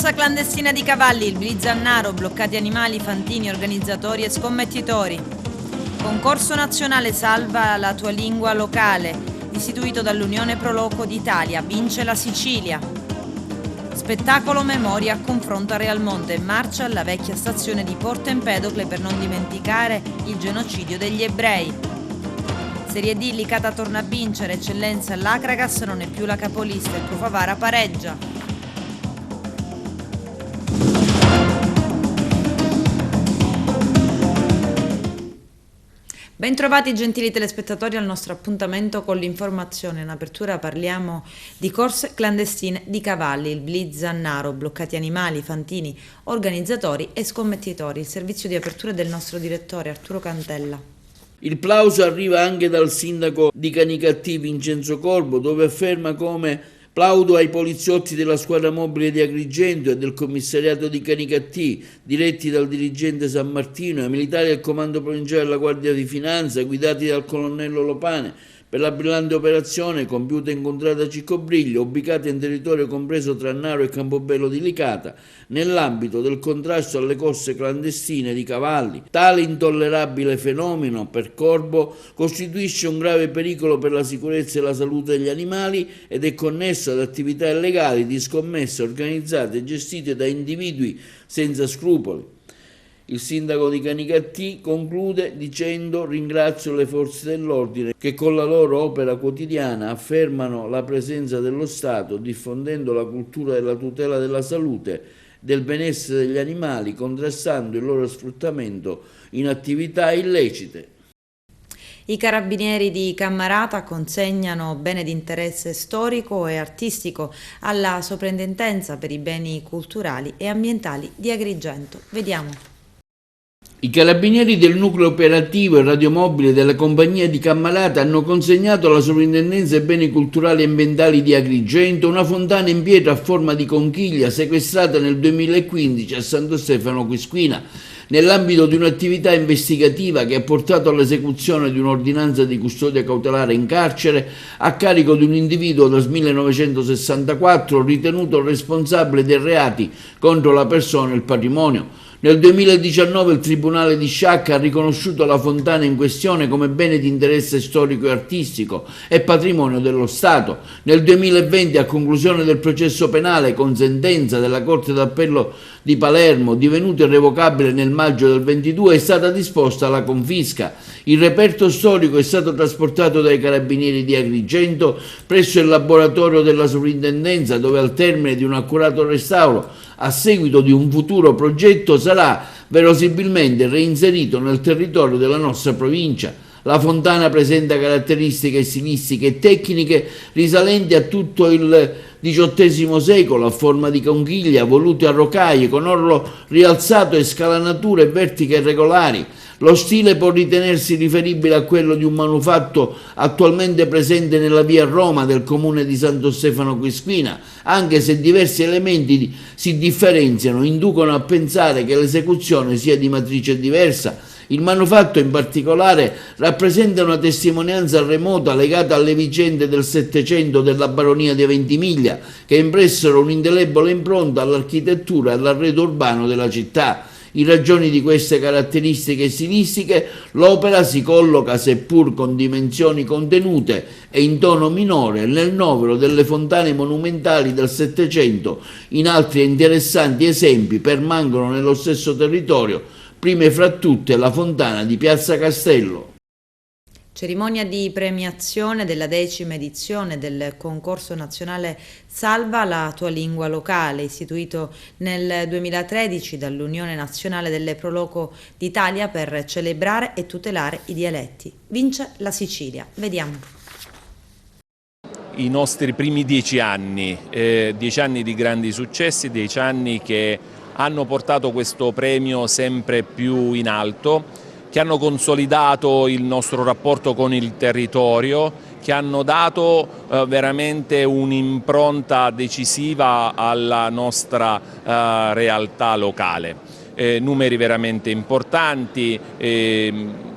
Corsa clandestina di cavalli, il Blitz a Naro, bloccati animali, fantini, organizzatori e scommettitori. Concorso nazionale Salva la tua lingua locale, istituito dall'Unione Pro Loco d'Italia, vince la Sicilia. Spettacolo memoria a confronto a Realmonte, marcia alla vecchia stazione di Porto Empedocle per non dimenticare il genocidio degli ebrei. Serie D, Licata torna a vincere, eccellenza all'Acragas non è più la capolista, il Pro Favara pareggia. Bentrovati gentili telespettatori al nostro appuntamento con l'informazione. In apertura parliamo di corse clandestine di cavalli, il Blitz a Naro, bloccati animali, fantini, organizzatori e scommettitori. Il servizio di apertura del nostro direttore Arturo Cantella. Il plauso arriva anche dal sindaco di Canicattì Vincenzo Corbo, dove afferma come plaudo ai poliziotti della squadra mobile di Agrigento e del commissariato di Canicattì, diretti dal dirigente San Martino, e ai militari del comando provinciale della Guardia di Finanza, guidati dal colonnello Lopane, per la brillante operazione compiuta in contrada Ciccobriglio, ubicata in territorio compreso tra Naro e Campobello di Licata, nell'ambito del contrasto alle corse clandestine di cavalli. Tale intollerabile fenomeno, per Corbo, costituisce un grave pericolo per la sicurezza e la salute degli animali ed è connesso ad attività illegali di scommesse organizzate e gestite da individui senza scrupoli. Il sindaco di Canicattì conclude dicendo: ringrazio le forze dell'ordine che con la loro opera quotidiana affermano la presenza dello Stato, diffondendo la cultura della tutela della salute, del benessere degli animali, contrastando il loro sfruttamento in attività illecite. I carabinieri di Cammarata consegnano bene di interesse storico e artistico alla Soprintendenza per i beni culturali e ambientali di Agrigento. Vediamo. I carabinieri del nucleo operativo e radiomobile della compagnia di Cammarata hanno consegnato alla Soprintendenza dei beni culturali e ambientali di Agrigento una fontana in pietra a forma di conchiglia sequestrata nel 2015 a Santo Stefano Quisquina, nell'ambito di un'attività investigativa che ha portato all'esecuzione di un'ordinanza di custodia cautelare in carcere a carico di un individuo dal 1964 ritenuto responsabile dei reati contro la persona e il patrimonio. Nel 2019 il Tribunale di Sciacca ha riconosciuto la fontana in questione come bene di interesse storico e artistico e patrimonio dello Stato. Nel 2020, a conclusione del processo penale con sentenza della Corte d'Appello di Palermo, divenuto irrevocabile nel maggio del 22, è stata disposta la confisca. Il reperto storico è stato trasportato dai carabinieri di Agrigento presso il laboratorio della Soprintendenza, dove al termine di un accurato restauro, a seguito di un futuro progetto, sarà verosimilmente reinserito nel territorio della nostra provincia. La fontana presenta caratteristiche stilistiche e tecniche risalenti a tutto il XVIII secolo, a forma di conchiglia, volute a rocaie, con orlo rialzato e scalanature vertiche irregolari. Lo stile può ritenersi riferibile a quello di un manufatto attualmente presente nella via Roma del comune di Santo Stefano Quisquina, anche se diversi elementi si differenziano, inducono a pensare che l'esecuzione sia di matrice diversa. Il manufatto in particolare rappresenta una testimonianza remota legata alle vicende del Settecento della baronia di Ventimiglia, che impressero un'indelebile impronta all'architettura e all'arredo urbano della città. In ragione di queste caratteristiche stilistiche, l'opera si colloca, seppur con dimensioni contenute e in tono minore, nel novero delle fontane monumentali del Settecento. In altri interessanti esempi permangono nello stesso territorio, prime fra tutte la fontana di Piazza Castello. Cerimonia di premiazione della 10ª edizione del concorso nazionale Salva la tua lingua locale, istituito nel 2013 dall'Unione Nazionale delle Pro Loco d'Italia per celebrare e tutelare i dialetti. Vince la Sicilia. Vediamo. I nostri primi 10 anni, 10 anni di grandi successi, 10 anni che hanno portato questo premio sempre più in alto, che hanno consolidato il nostro rapporto con il territorio, che hanno dato veramente un'impronta decisiva alla nostra realtà locale. Numeri veramente importanti,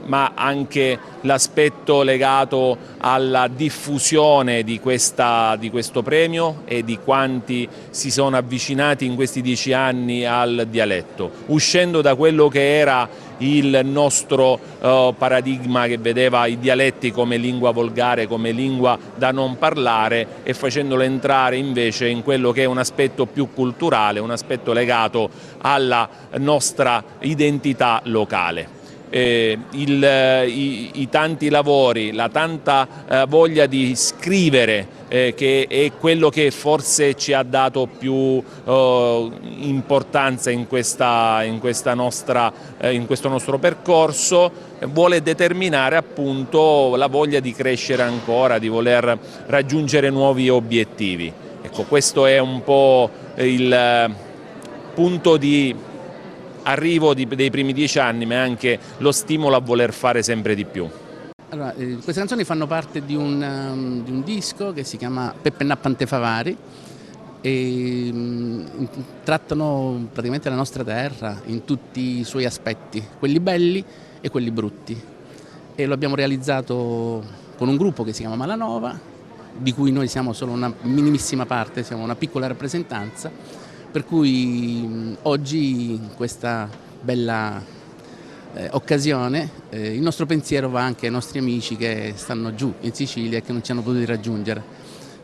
ma anche l'aspetto legato alla diffusione di questo premio e di quanti si sono avvicinati in questi 10 anni al dialetto, uscendo da quello che era il nostro paradigma che vedeva i dialetti come lingua volgare, come lingua da non parlare, e facendolo entrare invece in quello che è un aspetto più culturale, un aspetto legato alla nostra identità locale. I tanti lavori, la tanta voglia di scrivere, che è quello che forse ci ha dato più importanza in questo nostro percorso, vuole determinare appunto la voglia di crescere ancora, di voler raggiungere nuovi obiettivi. Ecco, questo è un po' il punto di arrivo dei primi 10 anni, ma anche lo stimolo a voler fare sempre di più. Allora, queste canzoni fanno parte di un disco che si chiama Peppe Nappante Favari e trattano praticamente la nostra terra in tutti i suoi aspetti, quelli belli e quelli brutti. E lo abbiamo realizzato con un gruppo che si chiama Malanova, di cui noi siamo solo una minimissima parte, siamo una piccola rappresentanza, per cui oggi in questa bella occasione il nostro pensiero va anche ai nostri amici che stanno giù in Sicilia e che non ci hanno potuto raggiungere,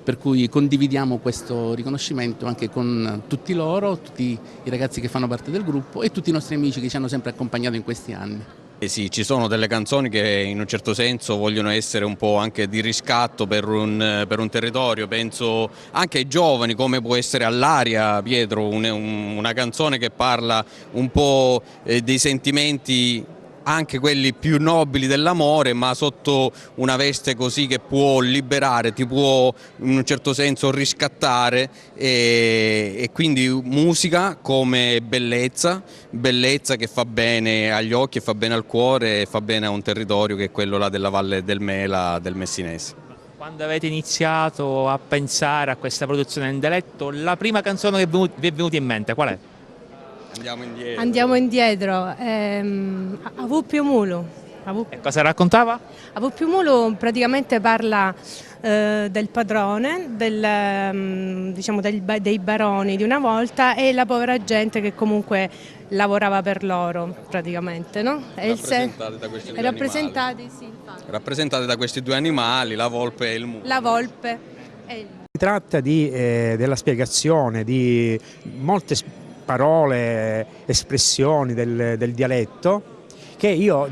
per cui condividiamo questo riconoscimento anche con tutti loro, tutti i ragazzi che fanno parte del gruppo e tutti i nostri amici che ci hanno sempre accompagnato in questi anni. Sì, ci sono delle canzoni che in un certo senso vogliono essere un po' anche di riscatto per un territorio, penso anche ai giovani, come può essere All'aria, Pietro, una canzone che parla un po' dei sentimenti, anche quelli più nobili dell'amore, ma sotto una veste così che può liberare, ti può in un certo senso riscattare, e quindi musica come bellezza che fa bene agli occhi, fa bene al cuore e fa bene a un territorio che è quello là della Valle del Mela, del Messinese. Quando avete iniziato a pensare a questa produzione in dialetto, la prima canzone che vi è venuta in mente qual è? Andiamo indietro. A Vuppio Mulo. E cosa raccontava? A Vuppio Mulo praticamente parla del padrone, diciamo dei baroni di una volta e la povera gente che comunque lavorava per loro praticamente, no? Rappresentate da questi due rappresentati, sì, rappresentate da questi due animali, la volpe e il mulo. La volpe e il mulo. Si tratta della spiegazione di molte parole, espressioni del dialetto che io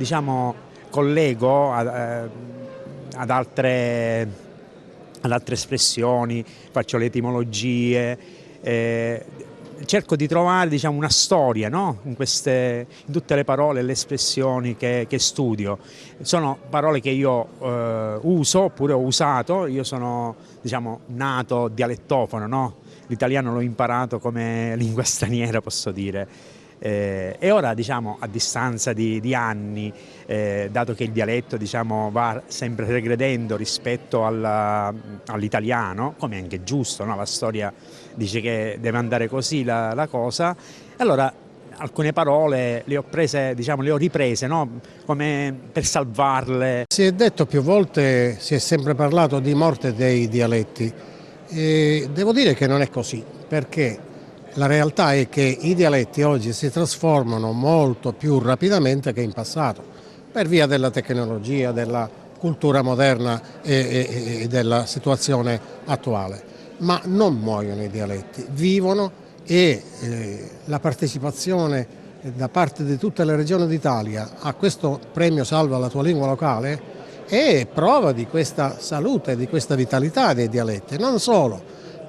collego ad altre espressioni, faccio le etimologie, cerco di trovare una storia, no? in tutte le parole e le espressioni che studio. Sono parole che io uso oppure ho usato, io sono nato dialettofono, no? L'italiano l'ho imparato come lingua straniera, posso dire. E ora, a distanza di anni, dato che il dialetto va sempre regredendo rispetto all'italiano, come è anche giusto, no? La storia dice che deve andare così la cosa, allora alcune parole le ho prese, le ho riprese, no? Come per salvarle. Si è detto più volte, si è sempre parlato di morte dei dialetti. E devo dire che non è così, perché la realtà è che i dialetti oggi si trasformano molto più rapidamente che in passato, per via della tecnologia, della cultura moderna e della situazione attuale. Ma non muoiono i dialetti, vivono, e la partecipazione da parte di tutte le regioni d'Italia a questo premio Salva la tua lingua locale è prova di questa salute, di questa vitalità dei dialetti. Non solo,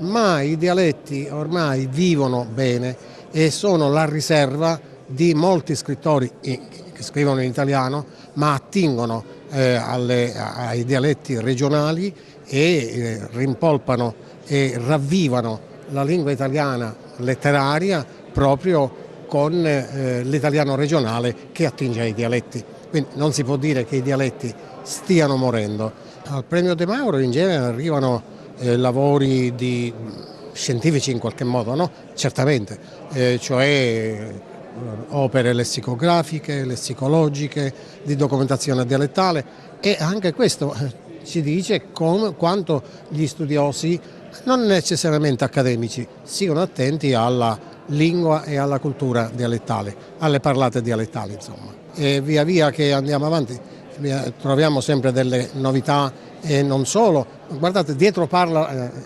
ma i dialetti ormai vivono bene e sono la riserva di molti scrittori che scrivono in italiano, ma attingono ai dialetti regionali e rimpolpano e ravvivano la lingua italiana letteraria proprio con l'italiano regionale che attinge ai dialetti. Quindi non si può dire che i dialetti stiano morendo. Al premio De Mauro in genere arrivano lavori scientifici in qualche modo, no? Certamente, cioè opere lessicografiche, lessicologiche, di documentazione dialettale, e anche questo ci dice quanto gli studiosi, non necessariamente accademici, siano attenti alla lingua e alla cultura dialettale, alle parlate dialettali insomma. E via via che andiamo avanti troviamo sempre delle novità e non solo. Guardate, dietro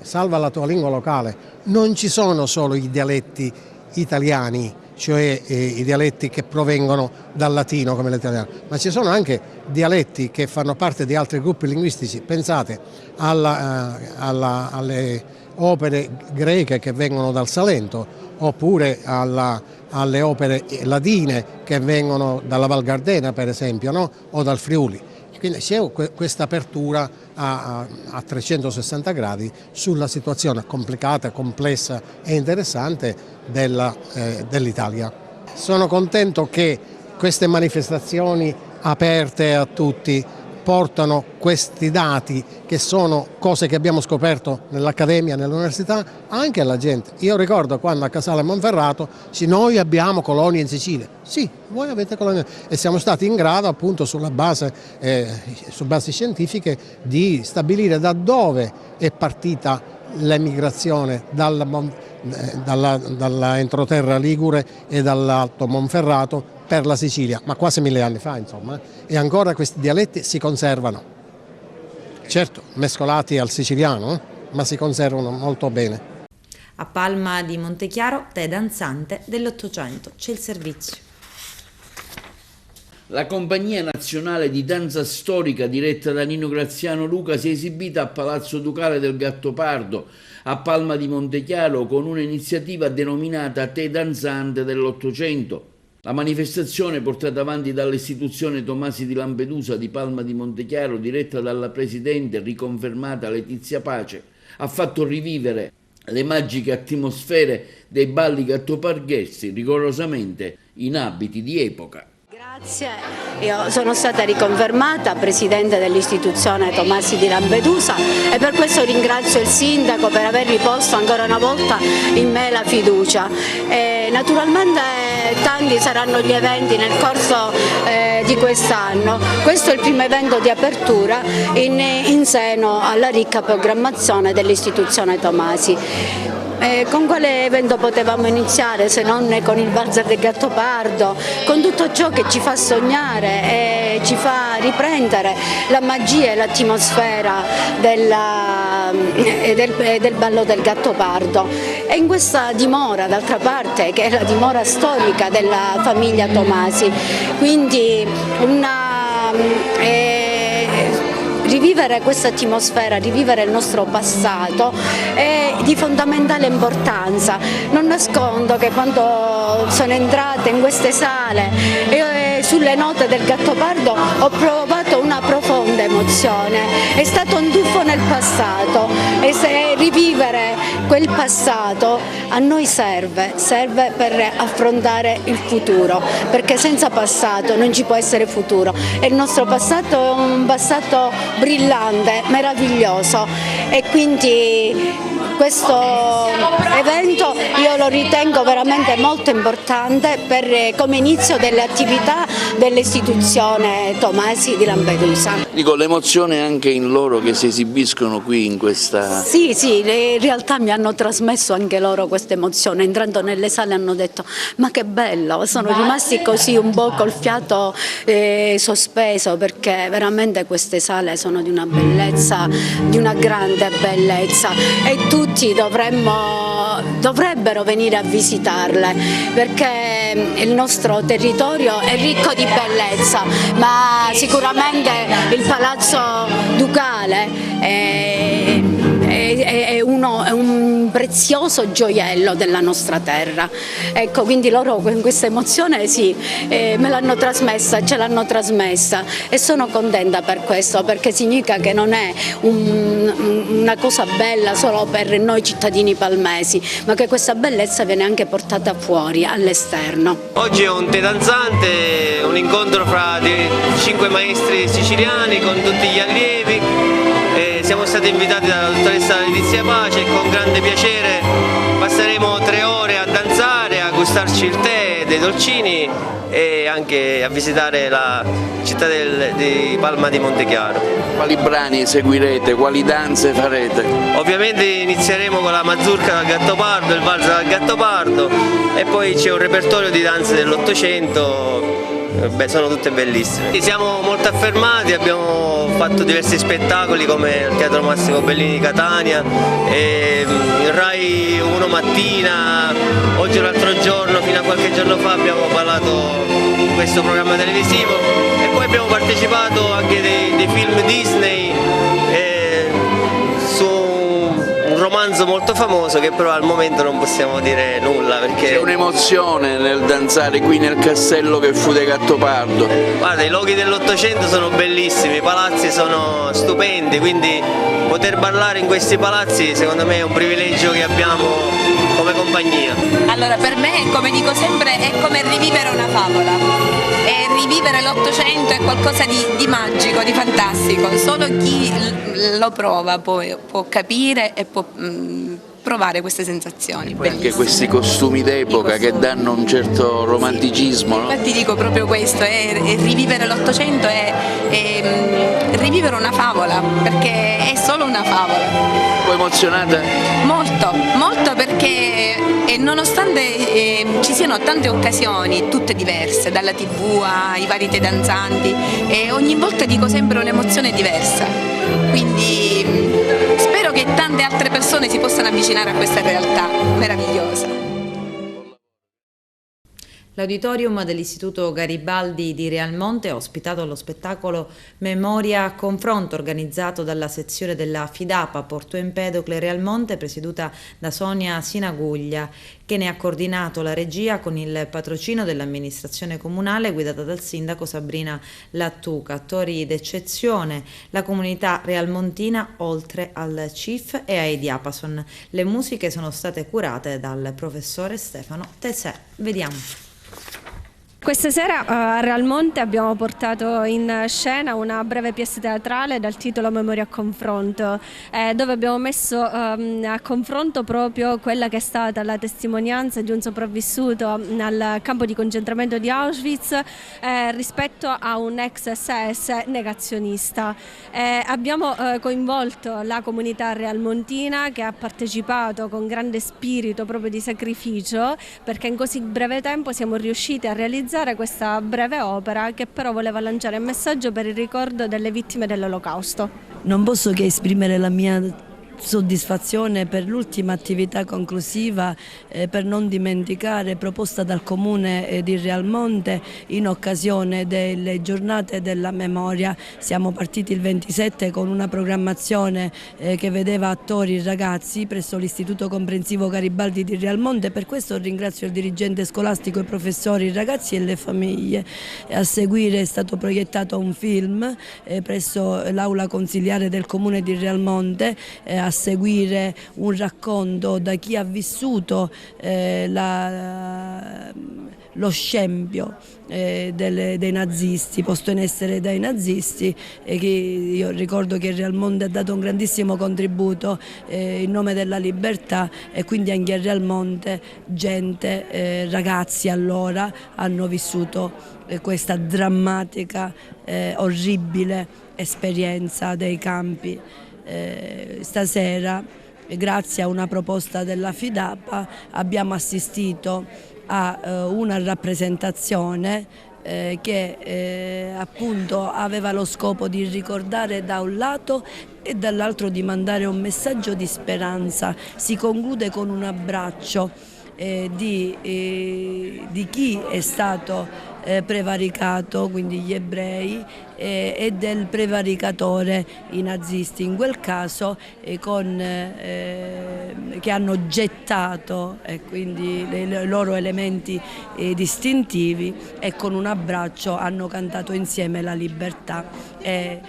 salva la tua lingua locale, non ci sono solo i dialetti italiani, cioè i dialetti che provengono dal latino come l'italiano, ma ci sono anche dialetti che fanno parte di altri gruppi linguistici. Pensate alle opere greche che vengono dal Salento, oppure alle opere latine che vengono dalla Val Gardena per esempio, no? O dal Friuli. Quindi c'è questa apertura a 360 gradi sulla situazione complicata, complessa e interessante dell'Italia. Sono contento che queste manifestazioni aperte a tutti portano questi dati, che sono cose che abbiamo scoperto nell'accademia, nell'università, anche alla gente. Io ricordo quando a Casale Monferrato noi abbiamo colonie in Sicilia. Sì, voi avete colonie, e siamo stati in grado appunto su basi scientifiche di stabilire da dove è partita l'emigrazione dall'entroterra ligure e dall'Alto Monferrato per la Sicilia, ma quasi 1000 anni fa insomma, e ancora questi dialetti si conservano, certo mescolati al siciliano, ma si conservano molto bene. A Palma di Montechiaro, tè danzante dell'800, c'è il servizio. La Compagnia Nazionale di Danza Storica, diretta da Nino Graziano Luca, si è esibita a Palazzo Ducale del Gattopardo, a Palma di Montechiaro, con un'iniziativa denominata Tè danzante dell'800. La manifestazione, portata avanti dall'istituzione Tomasi di Lampedusa di Palma di Montechiaro, diretta dalla presidente riconfermata Letizia Pace, ha fatto rivivere le magiche atmosfere dei balli gattoparghessi, rigorosamente in abiti di epoca. Grazie, io sono stata riconfermata presidente dell'istituzione Tomasi di Lampedusa e per questo ringrazio il sindaco per aver riposto ancora una volta in me la fiducia. Naturalmente tanti saranno gli eventi nel corso di quest'anno. Questo è il primo evento di apertura in seno alla ricca programmazione dell'istituzione Tomasi. Con quale evento potevamo iniziare se non con il Valzer del Gattopardo, con tutto ciò che ci fa sognare e ci fa riprendere la magia e l'atmosfera del ballo del Gattopardo. E in questa dimora, d'altra parte, che è la dimora storica della famiglia Tomasi, quindi rivivere questa atmosfera, rivivere il nostro passato è di fondamentale importanza. Non nascondo che quando sono entrata in queste sale e sulle note del Gattopardo ho provato una profonda emozione. È stato un tuffo nel passato e se rivivere quel passato a noi serve per affrontare il futuro, perché senza passato non ci può essere futuro e il nostro passato è un passato brillante, meraviglioso e quindi questo evento io lo ritengo veramente molto importante come inizio delle attività dell'istituzione Tomasi di Lampedusa. Dico, l'emozione è anche in loro che si esibiscono qui in questa... Sì, in realtà mi hanno trasmesso anche loro questa emozione, entrando nelle sale hanno detto ma che bello, sono rimasti così un po' col fiato sospeso, perché veramente queste sale sono di una bellezza, di una grande bellezza e tutti dovrebbero venire a visitarle, perché il nostro territorio è ricco di bellezza, ma sicuramente il Palazzo Ducale è un prezioso gioiello della nostra terra. Ecco, quindi loro con questa emozione me l'hanno trasmessa, ce l'hanno trasmessa e sono contenta per questo, perché significa che non è una cosa bella solo per noi cittadini palmesi, ma che questa bellezza viene anche portata fuori, all'esterno. Oggi è un tè danzante, un incontro fra 5 maestri siciliani con tutti gli allievi. Siamo stati invitati dalla dottoressa Letizia Pace e con grande piacere passeremo 3 ore a danzare, a gustarci il tè, dei dolcini e anche a visitare la città di Palma di Montechiaro. Quali brani seguirete? Quali danze farete? Ovviamente inizieremo con la mazurka dal Gattopardo, il valzer dal Gattopardo e poi c'è un repertorio di danze dell'Ottocento. Sono tutte bellissime. Siamo molto affermati, abbiamo fatto diversi spettacoli come il Teatro Massimo Bellini di Catania, il Rai 1 mattina, oggi o l'altro giorno, fino a qualche giorno fa abbiamo ballato in questo programma televisivo e poi abbiamo partecipato anche dei film Disney su un romanzo molto famoso che però al momento non possiamo dire nulla perché... C'è un'emozione nel danzare qui nel castello che fu dei Gattopardo. Guarda, i luoghi dell'Ottocento sono bellissimi, i palazzi sono stupendi, quindi poter ballare in questi palazzi secondo me è un privilegio che abbiamo come compagnia. Allora per me, come dico sempre, è come rivivere una favola. E rivivere l'Ottocento è qualcosa di magico, di fantastico. Solo chi lo prova può capire e può provare queste sensazioni. Poi anche questi costumi d'epoca che danno un certo romanticismo. Sì. No? Infatti dico proprio questo, è rivivere l'Ottocento, è rivivere una favola, perché è solo una favola. Poi emozionata? Molto, molto perché nonostante ci siano tante occasioni, tutte diverse, dalla TV ai vari tè danzanti, ogni volta dico sempre un'emozione diversa, quindi spero che tante altre persone si possano avvicinare a questa realtà meravigliosa. L'auditorium dell'Istituto Garibaldi di Realmonte ha ospitato lo spettacolo Memoria a Confronto, organizzato dalla sezione della FIDAPA Porto Empedocle Realmonte, presieduta da Sonia Sinaguglia, che ne ha coordinato la regia con il patrocinio dell'amministrazione comunale guidata dal sindaco Sabrina Lattuca. Attori d'eccezione la comunità realmontina oltre al CIF e ai Diapason. Le musiche sono state curate dal professore Stefano Tesè. Vediamo. Questa sera a Realmonte abbiamo portato in scena una breve pièce teatrale dal titolo Memoria a Confronto, dove abbiamo messo a confronto proprio quella che è stata la testimonianza di un sopravvissuto al campo di concentramento di Auschwitz rispetto a un ex SS negazionista. Abbiamo coinvolto la comunità realmontina che ha partecipato con grande spirito proprio di sacrificio, perché in così breve tempo siamo riusciti a realizzare questa breve opera che però voleva lanciare un messaggio per il ricordo delle vittime dell'Olocausto. Non posso che esprimere la mia soddisfazione per l'ultima attività conclusiva per non dimenticare, proposta dal Comune di Realmonte in occasione delle giornate della memoria. Siamo partiti il 27 con una programmazione che vedeva attori e ragazzi presso l'Istituto Comprensivo Garibaldi di Realmonte. Per questo ringrazio il dirigente scolastico, i professori, i ragazzi e le famiglie. A seguire è stato proiettato un film presso l'aula consiliare del Comune di Realmonte, a seguire un racconto da chi ha vissuto lo scempio dei nazisti, posto in essere dai nazisti, e che io ricordo che Realmonte ha dato un grandissimo contributo in nome della libertà, e quindi anche a Realmonte gente, ragazzi allora hanno vissuto questa drammatica, orribile esperienza dei campi. Stasera, grazie a una proposta della FIDAPA, abbiamo assistito a una rappresentazione che appunto aveva lo scopo di ricordare da un lato e dall'altro di mandare un messaggio di speranza. Si conclude con un abbraccio di chi è stato prevaricato, quindi gli ebrei, e del prevaricatore, i nazisti in quel caso, che hanno gettato quindi i loro elementi distintivi, e con un abbraccio hanno cantato insieme la libertà e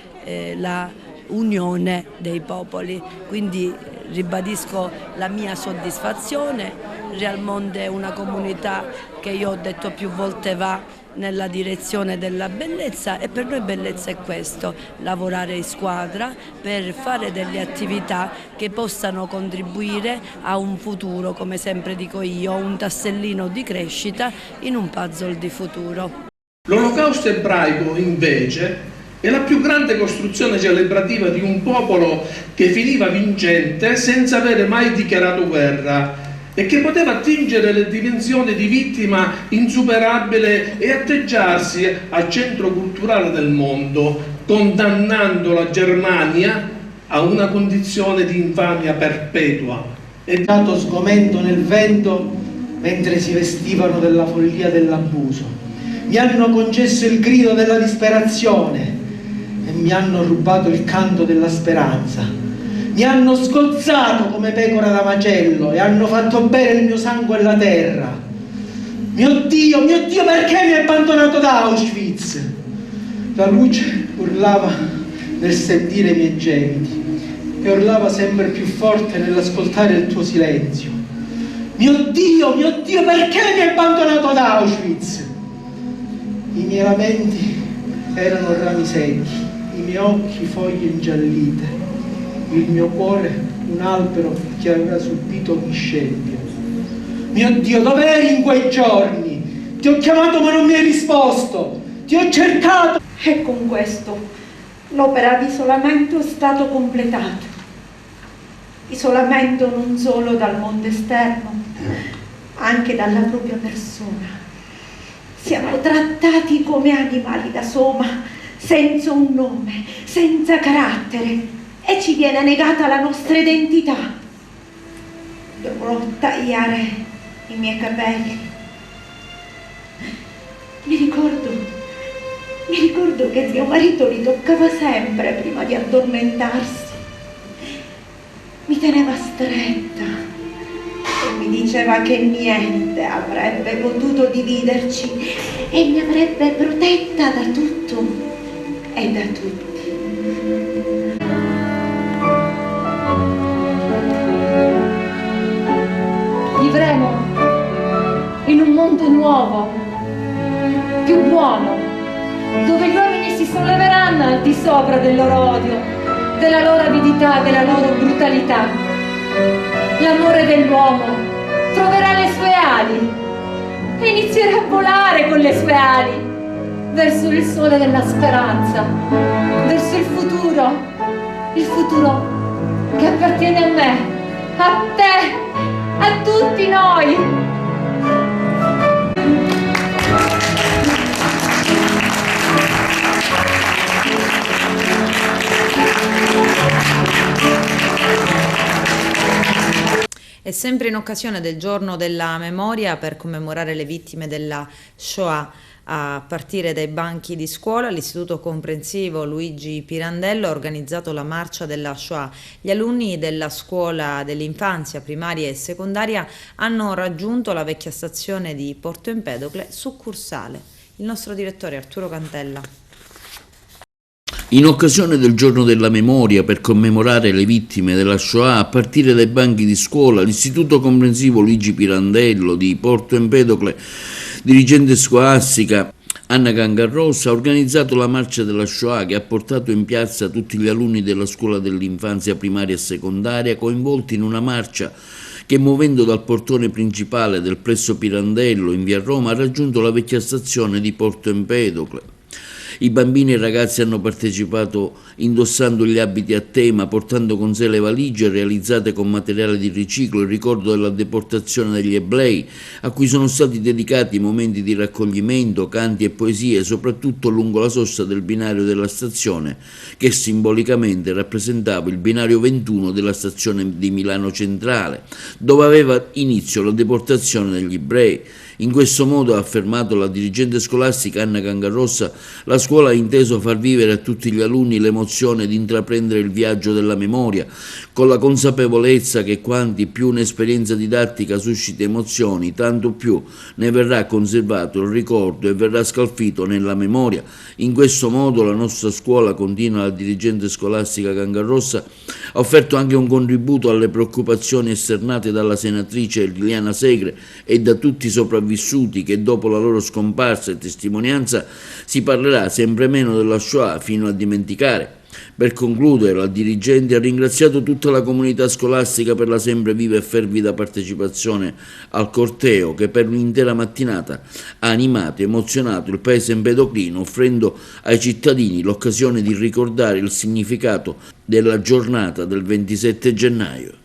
la unione dei popoli. Quindi ribadisco la mia soddisfazione. Realmonte è una comunità che io ho detto più volte va nella direzione della bellezza, e per noi bellezza è questo, lavorare in squadra per fare delle attività che possano contribuire a un futuro, come sempre dico io, un tassellino di crescita in un puzzle di futuro. L'Olocausto ebraico, invece, è la più grande costruzione celebrativa di un popolo che finiva vincente senza avere mai dichiarato guerra e che poteva attingere le dimensioni di vittima insuperabile e atteggiarsi al centro culturale del mondo, condannando la Germania a una condizione di infamia perpetua. È dato sgomento nel vento mentre si vestivano della follia dell'abuso. Mi hanno concesso il grido della disperazione e mi hanno rubato il canto della speranza. Mi hanno scozzato come pecora da macello e hanno fatto bere il mio sangue alla terra. Mio Dio, perché mi hai abbandonato da Auschwitz? La luce urlava nel sentire i miei gemiti e urlava sempre più forte nell'ascoltare il tuo silenzio. Mio Dio, perché mi hai abbandonato da Auschwitz? I miei lamenti erano rami secchi, i miei occhi foglie ingiallite, il mio cuore un albero che aveva subito ogni scempio. Mio Dio, dove eri in quei giorni? Ti ho chiamato ma non mi hai risposto, ti ho cercato. E con questo l'opera di isolamento è stato completato. Isolamento non solo dal mondo esterno, anche dalla propria persona. Siamo trattati come animali da soma, senza un nome, senza carattere, e ci viene negata la nostra identità. Dovrò tagliare i miei capelli. Mi ricordo che mio marito li toccava sempre prima di addormentarsi. Mi teneva stretta e mi diceva che niente avrebbe potuto dividerci e mi avrebbe protetta da tutto e da tutti. Vivremo in un mondo nuovo, più buono, dove gli uomini si solleveranno al di sopra del loro odio, della loro avidità, della loro brutalità. L'amore dell'uomo troverà le sue ali e inizierà a volare con le sue ali verso il sole della speranza, verso il futuro che appartiene a me, a te, a tutti noi. E sempre in occasione del giorno della memoria, per commemorare le vittime della Shoah, a partire dai banchi di scuola, l'Istituto Comprensivo Luigi Pirandello ha organizzato la marcia della Shoah. Gli alunni della scuola dell'infanzia primaria e secondaria hanno raggiunto la vecchia stazione di Porto Empedocle, succursale. Il nostro direttore Arturo Cantella. In occasione del giorno della memoria, per commemorare le vittime della Shoah, a partire dai banchi di scuola, l'Istituto Comprensivo Luigi Pirandello di Porto Empedocle, dirigente scolastica Anna Cangarrossa, ha organizzato la marcia della Shoah che ha portato in piazza tutti gli alunni della scuola dell'infanzia primaria e secondaria, coinvolti in una marcia che, muovendo dal portone principale del Plesso Pirandello in via Roma, ha raggiunto la vecchia stazione di Porto Empedocle. I bambini e i ragazzi hanno partecipato indossando gli abiti a tema, portando con sé le valigie realizzate con materiale di riciclo in ricordo della deportazione degli ebrei, a cui sono stati dedicati momenti di raccoglimento, canti e poesie, soprattutto lungo la sosta del binario della stazione, che simbolicamente rappresentava il binario 21 della stazione di Milano Centrale, dove aveva inizio la deportazione degli ebrei. In questo modo, ha affermato la dirigente scolastica Anna Cangarrossa, la scuola ha inteso far vivere a tutti gli alunni l'emozione di intraprendere il viaggio della memoria, con la consapevolezza che quanti più un'esperienza didattica suscita emozioni, tanto più ne verrà conservato il ricordo e verrà scalfito nella memoria. In questo modo la nostra scuola, continua la dirigente scolastica Cangarrossa, Ha offerto anche un contributo alle preoccupazioni esternate dalla senatrice Liliana Segre e da tutti i sopravvissuti, che dopo la loro scomparsa e testimonianza si parlerà sempre meno della Shoah fino a dimenticare. Per concludere, la dirigente ha ringraziato tutta la comunità scolastica per la sempre viva e fervida partecipazione al corteo, che per un'intera mattinata ha animato e emozionato il paese empedoclino, offrendo ai cittadini l'occasione di ricordare il significato della giornata del 27 gennaio.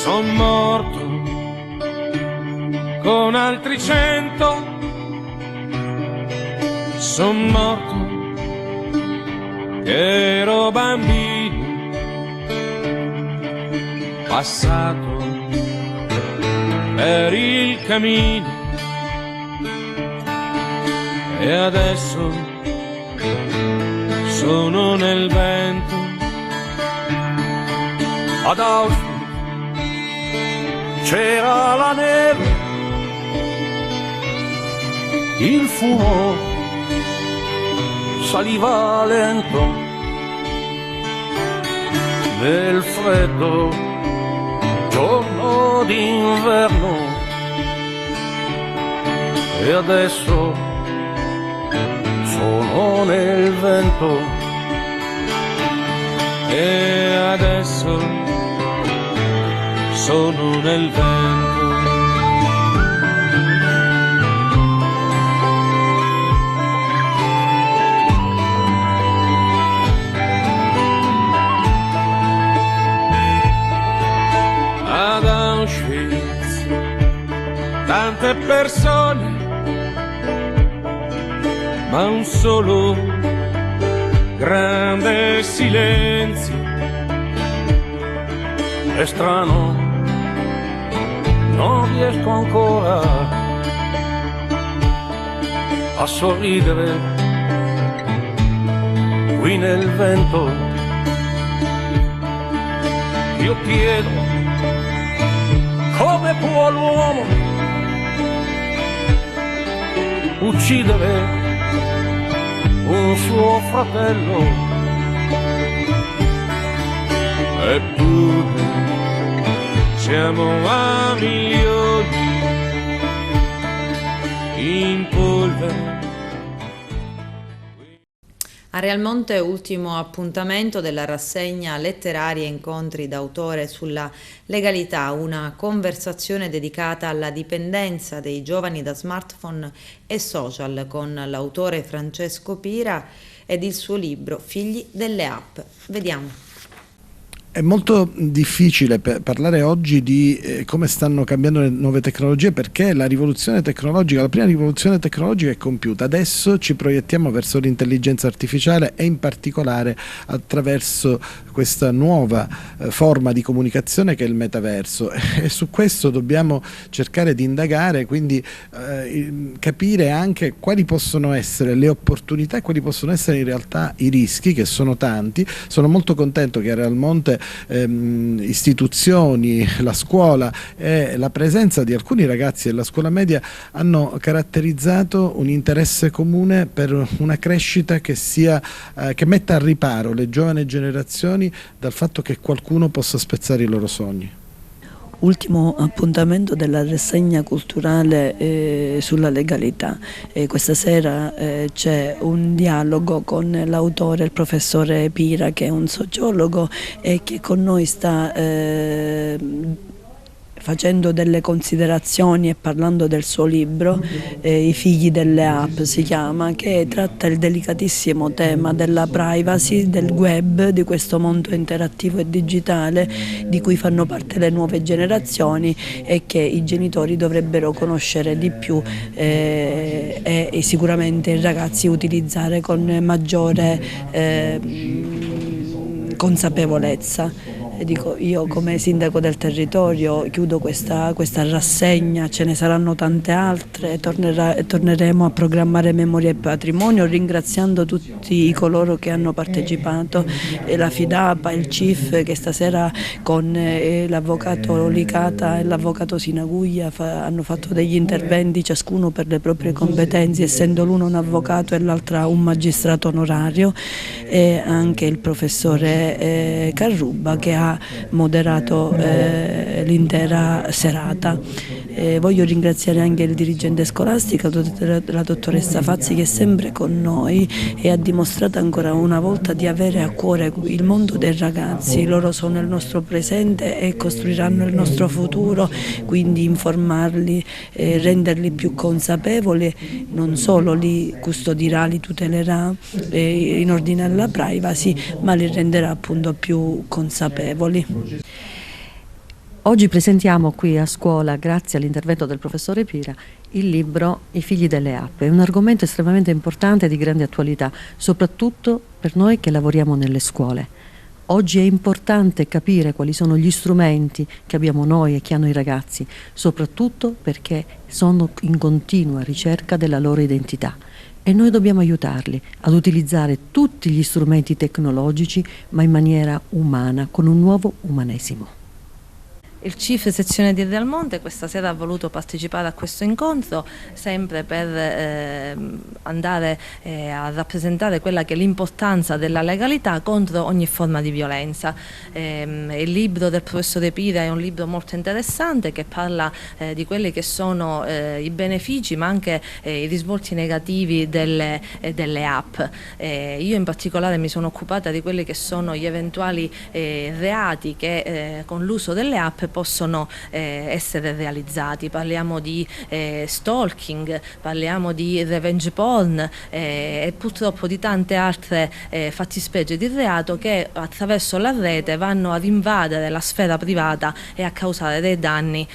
Son morto con altri 100, son morto che ero bambino, passato per il cammino, e adesso sono nel vento. Ad Auschwitz c'era la neve, il fumo saliva lento nel freddo giorno d'inverno, e adesso sono nel vento, e adesso sono nel vento. Ad Auschwitz tante persone, ma un solo grande silenzio. È strano, non riesco ancora a sorridere qui nel vento. Io chiedo, come può l'uomo uccidere un suo fratello? Eppure siamo a milioni in polvere. A Realmonte, ultimo appuntamento della rassegna Letteraria Incontri d'autore sulla legalità, una conversazione dedicata alla dipendenza dei giovani da smartphone e social con l'autore Francesco Pira ed il suo libro Figli delle app. Vediamo. È molto difficile parlare oggi di come stanno cambiando le nuove tecnologie, perché la rivoluzione tecnologica, la prima rivoluzione tecnologica è compiuta. Adesso ci proiettiamo verso l'intelligenza artificiale e in particolare attraverso questa nuova forma di comunicazione che è il metaverso, e su questo dobbiamo cercare di indagare, quindi capire anche quali possono essere le opportunità e quali possono essere in realtà i rischi, che sono tanti. Sono molto contento che a Realmonte istituzioni, la scuola e la presenza di alcuni ragazzi della scuola media hanno caratterizzato un interesse comune per una crescita che metta al riparo le giovani generazioni dal fatto che qualcuno possa spezzare i loro sogni. Ultimo appuntamento della rassegna culturale sulla legalità. Questa sera c'è un dialogo con l'autore, il professore Pira, che è un sociologo e che con noi sta facendo delle considerazioni e parlando del suo libro, I figli delle app si chiama, che tratta il delicatissimo tema della privacy, del web, di questo mondo interattivo e digitale di cui fanno parte le nuove generazioni e che i genitori dovrebbero conoscere di più e sicuramente i ragazzi utilizzare con maggiore consapevolezza. Dico, io come sindaco del territorio chiudo questa rassegna, ce ne saranno tante altre, torneremo a programmare Memoria e Patrimonio ringraziando tutti coloro che hanno partecipato, la FIDAPA, il CIF che stasera con l'avvocato Licata e l'avvocato Sinaguglia hanno fatto degli interventi ciascuno per le proprie competenze, essendo l'uno un avvocato e l'altra un magistrato onorario, e anche il professore Carruba che ha moderato l'intera serata. Voglio ringraziare anche il dirigente scolastico, la dottoressa Fazzi, che è sempre con noi e ha dimostrato ancora una volta di avere a cuore il mondo dei ragazzi. Loro sono il nostro presente e costruiranno il nostro futuro, quindi informarli, renderli più consapevoli, non solo li custodirà, li tutelerà in ordine alla privacy, ma li renderà appunto più consapevoli. Oggi presentiamo qui a scuola, grazie all'intervento del professore Pira, il libro I figli delle app. È un argomento estremamente importante e di grande attualità, soprattutto per noi che lavoriamo nelle scuole. Oggi è importante capire quali sono gli strumenti che abbiamo noi e che hanno i ragazzi, soprattutto perché sono in continua ricerca della loro identità. E noi dobbiamo aiutarli ad utilizzare tutti gli strumenti tecnologici, ma in maniera umana, con un nuovo umanesimo. Il CIF sezione di Realmonte questa sera ha voluto partecipare a questo incontro sempre per andare a rappresentare quella che è l'importanza della legalità contro ogni forma di violenza. Il libro del professore Pira è un libro molto interessante che parla di quelli che sono i benefici ma anche i risvolti negativi delle app. Io in particolare mi sono occupata di quelli che sono gli eventuali reati che con l'uso delle app possono essere realizzati. Parliamo di stalking, parliamo di revenge porn e purtroppo di tante altre fattispecie di reato che attraverso la rete vanno ad invadere la sfera privata e a causare dei danni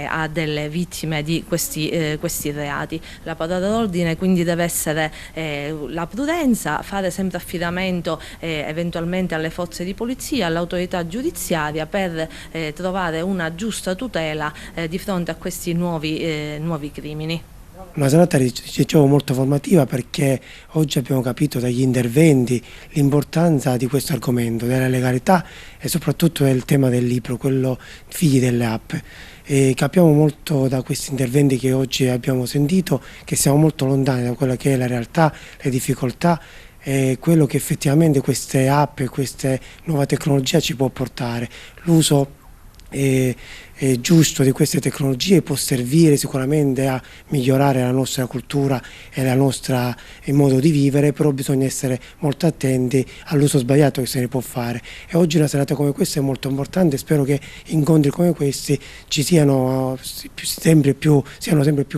a delle vittime di questi reati. La parola d'ordine quindi deve essere la prudenza, fare sempre affidamento eventualmente alle forze di polizia, all'autorità giudiziaria per trovare una giusta tutela di fronte a questi nuovi crimini. Una serata dicevo molto formativa perché oggi abbiamo capito dagli interventi l'importanza di questo argomento, della legalità e soprattutto del tema del libro, quello figli delle app. E capiamo molto da questi interventi che oggi abbiamo sentito che siamo molto lontani da quella che è la realtà, le difficoltà e quello che effettivamente queste app e questa nuova tecnologia ci può portare. L'uso giusto di queste tecnologie può servire sicuramente a migliorare la nostra cultura e il modo di vivere, però bisogna essere molto attenti all'uso sbagliato che se ne può fare. E oggi una serata come questa è molto importante, spero che incontri come questi siano sempre più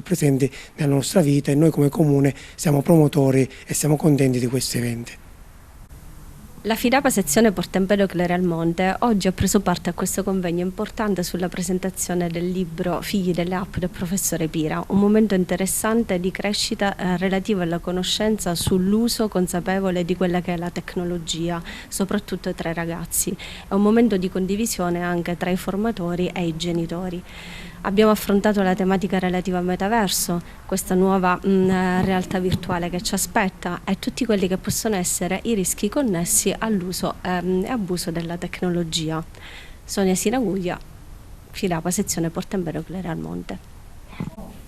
presenti nella nostra vita e noi come comune siamo promotori e siamo contenti di questi eventi. La FIDAPA sezione Porto Empedocle Realmonte oggi ha preso parte a questo convegno importante sulla presentazione del libro Figli delle app del professore Pira, un momento interessante di crescita relativo alla conoscenza sull'uso consapevole di quella che è la tecnologia, soprattutto tra i ragazzi. È un momento di condivisione anche tra i formatori e i genitori. Abbiamo affrontato la tematica relativa al metaverso, questa nuova realtà virtuale che ci aspetta e tutti quelli che possono essere i rischi connessi all'uso e abuso della tecnologia. Sonia Sinaguglia, FIDAPA sezione Porto Empedocle Realmonte.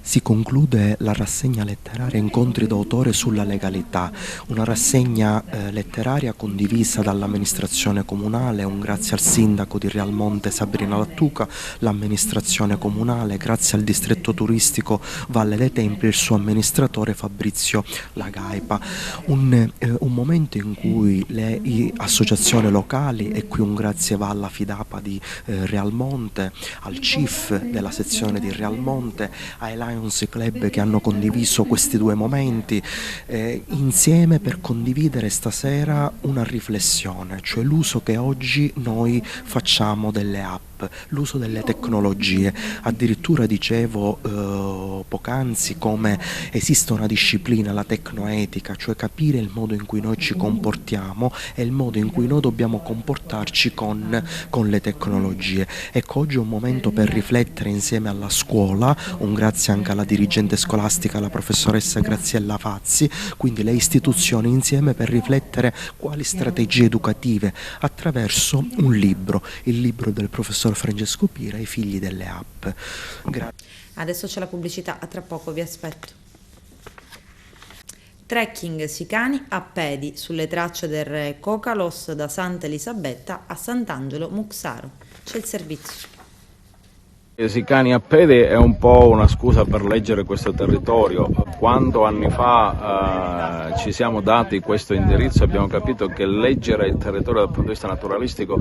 si conclude la rassegna letteraria Incontri d'autore sulla legalità, una rassegna letteraria condivisa dall'amministrazione comunale. Un grazie al sindaco di Realmonte Sabrina Lattuca, l'amministrazione comunale, grazie al distretto turistico Valle dei Templi e il suo amministratore Fabrizio Lagaipa. Un momento in cui le associazioni locali, e qui un grazie va alla Fidapa di Realmonte, al CIF della sezione di Realmonte, ai Lions Club che hanno condiviso questi due momenti insieme per condividere stasera una riflessione, cioè l'uso che oggi noi facciamo delle app, l'uso delle tecnologie. Addirittura dicevo poc'anzi come esiste una disciplina, la tecnoetica, cioè capire il modo in cui noi ci comportiamo e il modo in cui noi dobbiamo comportarci con le tecnologie. Ecco, oggi è un momento per riflettere insieme alla scuola, un grazie anche alla dirigente scolastica, la professoressa Graziella Fazzi, quindi le istituzioni insieme per riflettere quali strategie educative attraverso un libro, il libro del professor Francesco Pira, I figli delle app. Adesso c'è la pubblicità, a tra poco vi aspetto. Trekking Sicani a piedi sulle tracce del re Cocalos da Santa Elisabetta a Sant'Angelo Muxaro. C'è il servizio. Sicani a piedi è un po' una scusa per leggere questo territorio. Quando anni fa ci siamo dati questo indirizzo abbiamo capito che leggere il territorio dal punto di vista naturalistico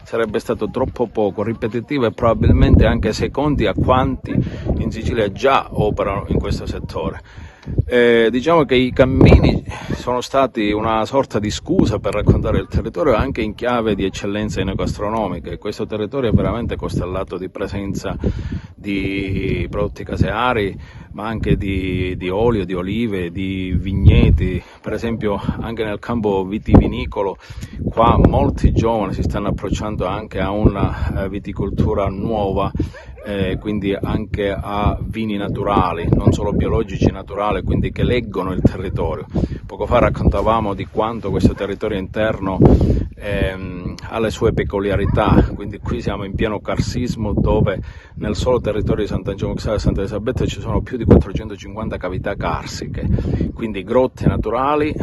sarebbe stato troppo poco, ripetitivo e probabilmente anche secondi a quanti in Sicilia già operano in questo settore. Diciamo che i cammini sono stati una sorta di scusa per raccontare il territorio anche in chiave di eccellenze enogastronomiche. Questo territorio è veramente costellato di presenza di prodotti caseari, ma anche di olio, di olive, di vigneti. Per esempio anche nel campo vitivinicolo qua molti giovani si stanno approcciando anche a una viticoltura nuova, quindi anche a vini naturali, non solo biologici, naturali, quindi che leggono il territorio. Poco fa raccontavamo di quanto questo territorio interno ha le sue peculiarità, quindi qui siamo in pieno carsismo dove nel solo territorio di Sant'Angelo Muxaro e Santa Elisabetta ci sono più di 450 cavità carsiche, quindi grotte naturali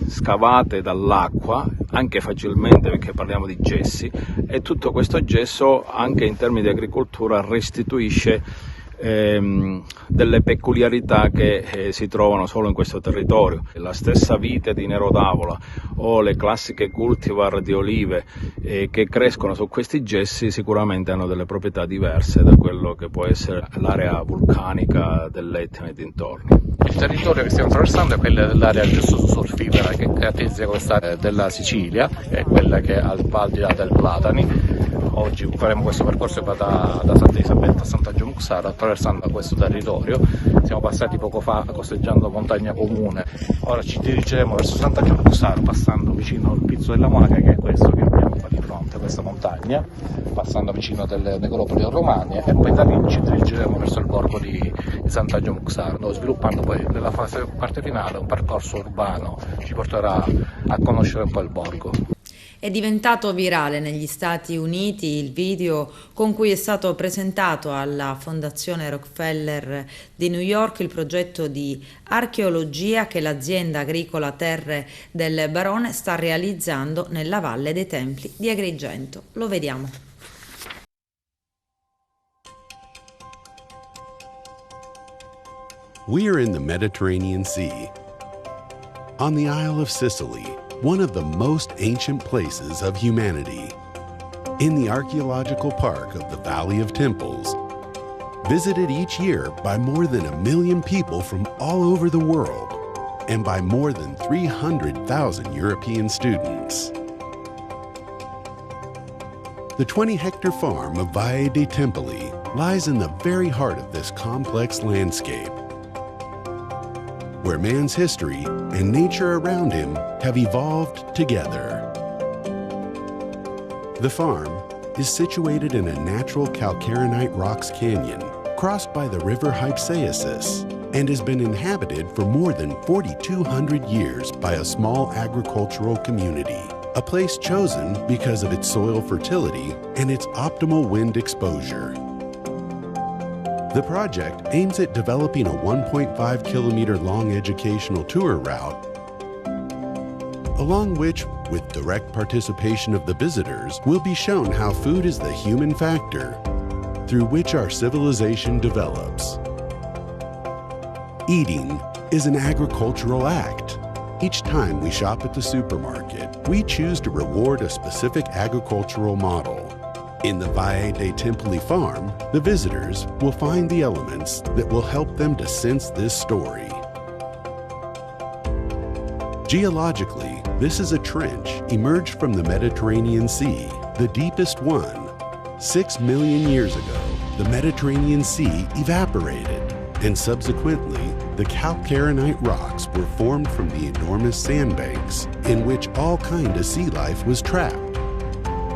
scavate dall'acqua anche facilmente perché parliamo di gessi, e tutto questo gesso anche in termini di agricoltura restituisce delle peculiarità che si trovano solo in questo territorio. La stessa vite di Nero d'Avola o le classiche cultivar di olive che crescono su questi gessi sicuramente hanno delle proprietà diverse da quello che può essere l'area vulcanica dell'Etna e dintorni. Il territorio che stiamo attraversando è quello dell'area gesso-solfifera che caratterizza quest'area della Sicilia, è quella che è al Val di là del Platani. Oggi faremo questo percorso da Santa Elisabetta a Sant'Angelo Muxaro attraversando questo territorio. Siamo passati poco fa costeggiando Montagna Comune, ora ci dirigeremo verso Sant'Angelo Muxaro passando vicino al Pizzo della Monaca, che è questo che abbiamo qua di fronte, questa montagna, passando vicino delle necropoli romane, e poi da lì ci dirigeremo verso il borgo di Sant'Angelo Muxaro, sviluppando poi nella parte finale un percorso urbano che ci porterà a conoscere un po' il borgo. È diventato virale negli Stati Uniti il video con cui è stato presentato alla Fondazione Rockefeller di New York il progetto di archeologia che l'azienda agricola Terre del Barone sta realizzando nella Valle dei Templi di Agrigento. Lo vediamo. We are in the Mediterranean Sea, on the Isle of Sicily, one of the most ancient places of humanity. In the archaeological park of the Valley of Temples, visited each year by more than 1 million people from all over the world and by more than 300,000 European students. The 20-hectare farm of Valle dei Templi lies in the very heart of this complex landscape, where man's history and nature around him have evolved together. The farm is situated in a natural calcarenite rocks canyon crossed by the river Hypsaesis and has been inhabited for more than 4,200 years by a small agricultural community, a place chosen because of its soil fertility and its optimal wind exposure. The project aims at developing a 1.5 kilometer long educational tour route along which, with direct participation of the visitors, will be shown how food is the human factor through which our civilization develops. Eating is an agricultural act. Each time we shop at the supermarket, we choose to reward a specific agricultural model. In the Valle dei Templi farm, the visitors will find the elements that will help them to sense this story. Geologically, this is a trench emerged from the Mediterranean Sea, the deepest one. 6 million years ago, the Mediterranean Sea evaporated, and subsequently, the calcarenite rocks were formed from the enormous sandbanks in which all kind of sea life was trapped.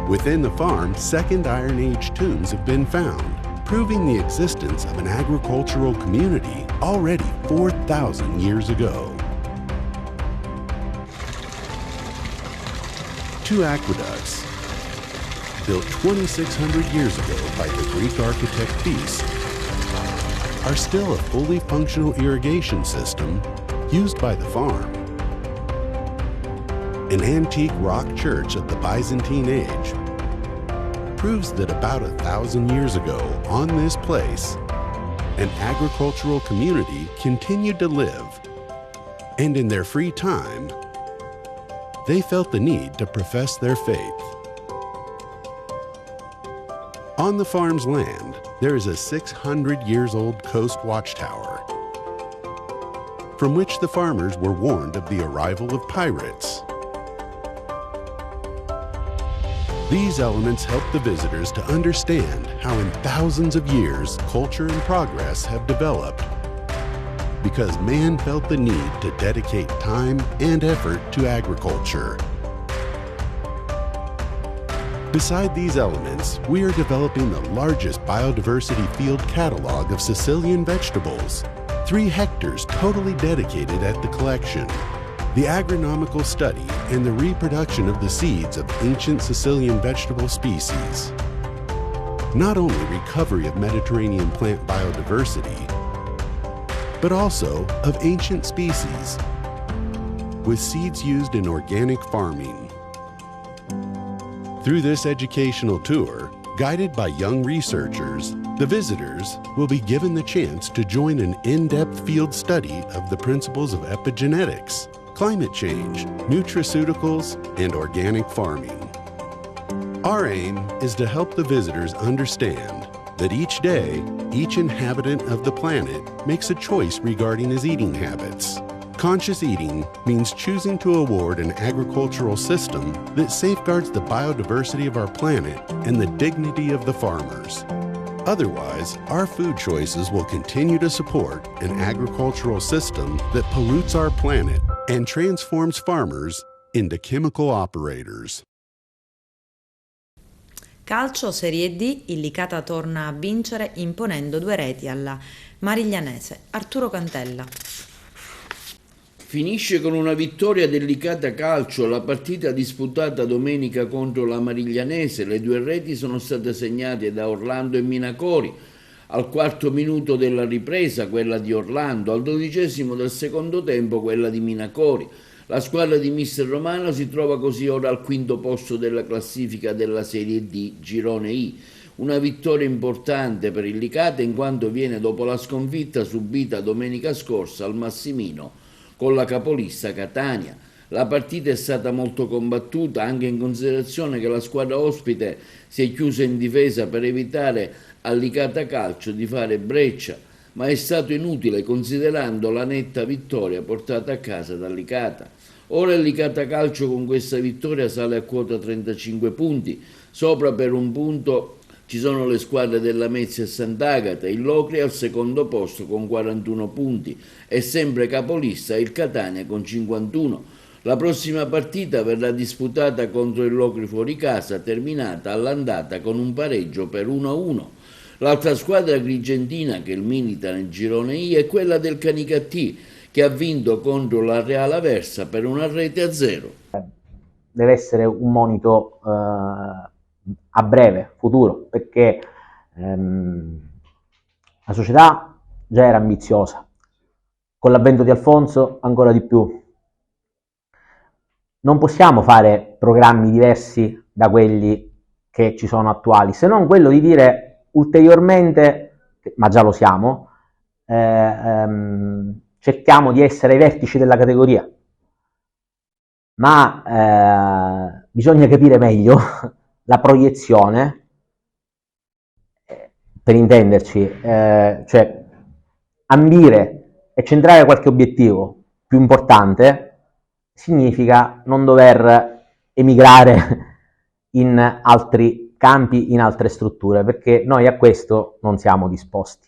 Within the farm, second Iron Age tombs have been found, proving the existence of an agricultural community already 4,000 years ago. 2 aqueducts, built 2,600 years ago by the Greek architect Theis, are still a fully functional irrigation system used by the farm. An antique rock church of the Byzantine age proves that about 1,000 years ago on this place, an agricultural community continued to live, and in their free time, they felt the need to profess their faith. On the farm's land, there is a 600 years old coast watchtower, from which the farmers were warned of the arrival of pirates. These elements help the visitors to understand how in thousands of years culture and progress have developed, because man felt the need to dedicate time and effort to agriculture. Beside these elements, we are developing the largest biodiversity field catalog of Sicilian vegetables, 3 hectares totally dedicated at the collection, the agronomical study and the reproduction of the seeds of ancient Sicilian vegetable species. Not only recovery of Mediterranean plant biodiversity, but also of ancient species, with seeds used in organic farming. Through this educational tour, guided by young researchers, the visitors will be given the chance to join an in-depth field study of the principles of epigenetics, climate change, nutraceuticals, and organic farming. Our aim is to help the visitors understand that each day, each inhabitant of the planet makes a choice regarding his eating habits. Conscious eating means choosing to award an agricultural system that safeguards the biodiversity of our planet and the dignity of the farmers. Otherwise, our food choices will continue to support an agricultural system that pollutes our planet and transforms farmers into chemical operators. Calcio Serie D, il Licata torna a vincere imponendo 2 reti alla Mariglianese. Arturo Cantella. Finisce con una vittoria del Licata Calcio la partita disputata domenica contro la Mariglianese. Le 2 reti sono state segnate da Orlando e Minacori. Al 4° minuto della ripresa quella di Orlando, al 12° del secondo tempo quella di Minacori. La squadra di mister Romano si trova così ora al 5° posto della classifica della Serie D, Girone I. Una vittoria importante per il Licata in quanto viene dopo la sconfitta subita domenica scorsa al Massimino con la capolista Catania. La partita è stata molto combattuta anche in considerazione che la squadra ospite si è chiusa in difesa per evitare al Licata Calcio di fare breccia, ma è stato inutile considerando la netta vittoria portata a casa dal Licata. Ora il Licata Calcio con questa vittoria sale a quota 35 punti, sopra per 1 punto ci sono le squadre della Lamezia e Sant'Agata, il Locri al 2° posto con 41 punti e sempre capolista il Catania con 51. La prossima partita verrà disputata contro il Locri fuori casa, terminata all'andata con un pareggio per 1-1. L'altra squadra agrigentina che milita nel Girone I è quella del Canicattì, che ha vinto contro la Real Aversa per 1-0. Deve essere un monito a breve futuro, perché La società già era ambiziosa, con l'avvento di Alfonso ancora di più. Non possiamo fare programmi diversi da quelli che ci sono attuali, se non quello di dire ulteriormente, ma già lo siamo, cerchiamo di essere ai vertici della categoria, ma bisogna capire meglio la proiezione, per intenderci, cioè ambire e centrare qualche obiettivo più importante significa non dover emigrare in altri campi, in altre strutture, perché noi a questo non siamo disposti.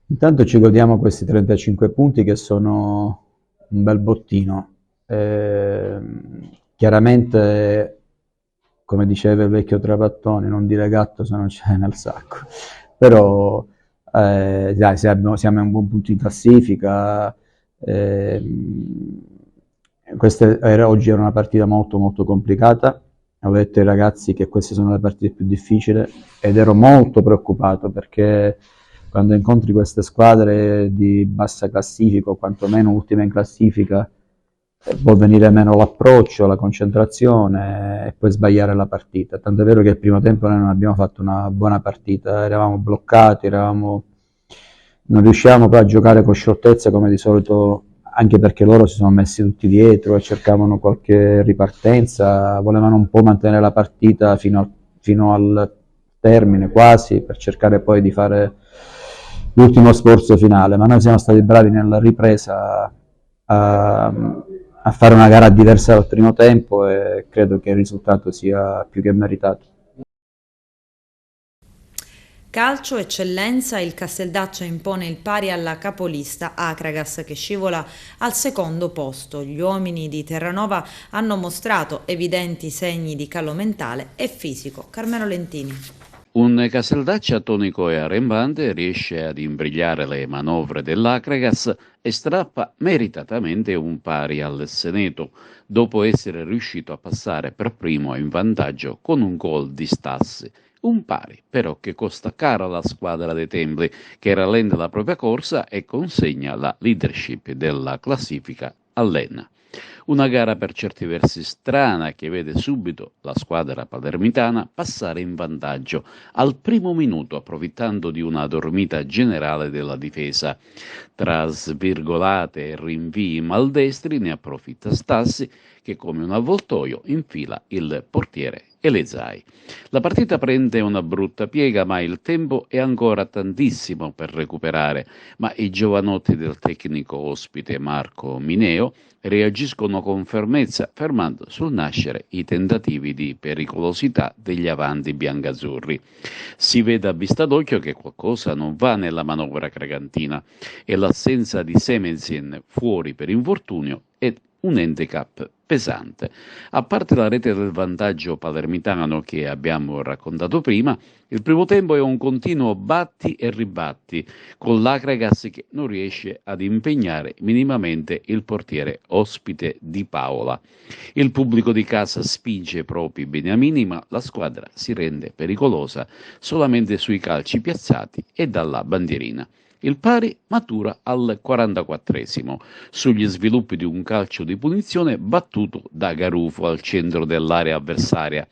Intanto ci godiamo questi 35 punti che sono un bel bottino. Chiaramente, come diceva il vecchio Trapattoni, non dire gatto se non c'è nel sacco, però dai, siamo a un buon punto in classifica. Oggi era una partita molto molto complicata, ho detto ai ragazzi che queste sono le partite più difficili ed ero molto preoccupato perché quando incontri queste squadre di bassa classifica o quantomeno ultima in classifica può venire meno l'approccio, la concentrazione e poi sbagliare la partita. Tant'è vero che il primo tempo noi non abbiamo fatto una buona partita, eravamo bloccati, non riuscivamo poi a giocare con scioltezza come di solito, anche perché loro si sono messi tutti dietro e cercavano qualche ripartenza, volevano un po' mantenere la partita fino al termine quasi, per cercare poi di fare l'ultimo sforzo finale, ma noi siamo stati bravi nella ripresa a fare una gara diversa dal primo tempo e credo che il risultato sia più che meritato. Calcio, eccellenza, il Casteldaccia impone il pari alla capolista Akragas che scivola al secondo posto. Gli uomini di Terranova hanno mostrato evidenti segni di calo mentale e fisico. Carmelo Lentini. Un Casteldaccia tonico e arrembante riesce ad imbrigliare le manovre dell'Akragas e strappa meritatamente un pari al Seneto, dopo essere riuscito a passare per primo in vantaggio con un gol di Stassi. Un pari però che costa caro alla squadra dei Templi, che rallenta la propria corsa e consegna la leadership della classifica all'Enna. Una gara per certi versi strana che vede subito la squadra palermitana passare in vantaggio al primo minuto, approfittando di una dormita generale della difesa. Tra svirgolate e rinvii maldestri ne approfitta Stassi, che come un avvoltoio infila il portiere Elezai. La partita prende una brutta piega, ma il tempo è ancora tantissimo per recuperare, ma i giovanotti del tecnico ospite Marco Mineo reagiscono con fermezza, fermando sul nascere i tentativi di pericolosità degli avanti biancazzurri. Si vede a vista d'occhio che qualcosa non va nella manovra cregantina e l'assenza di Semensin fuori per infortunio è un handicap pesante. A parte la rete del vantaggio palermitano che abbiamo raccontato prima, il primo tempo è un continuo batti e ribatti, con l'Akragas che non riesce ad impegnare minimamente il portiere ospite Di Paola. Il pubblico di casa spinge i propri beniamini, ma la squadra si rende pericolosa solamente sui calci piazzati e dalla bandierina. Il pari matura al 44esimo, sugli sviluppi di un calcio di punizione battuto da Garufo al centro dell'area avversaria.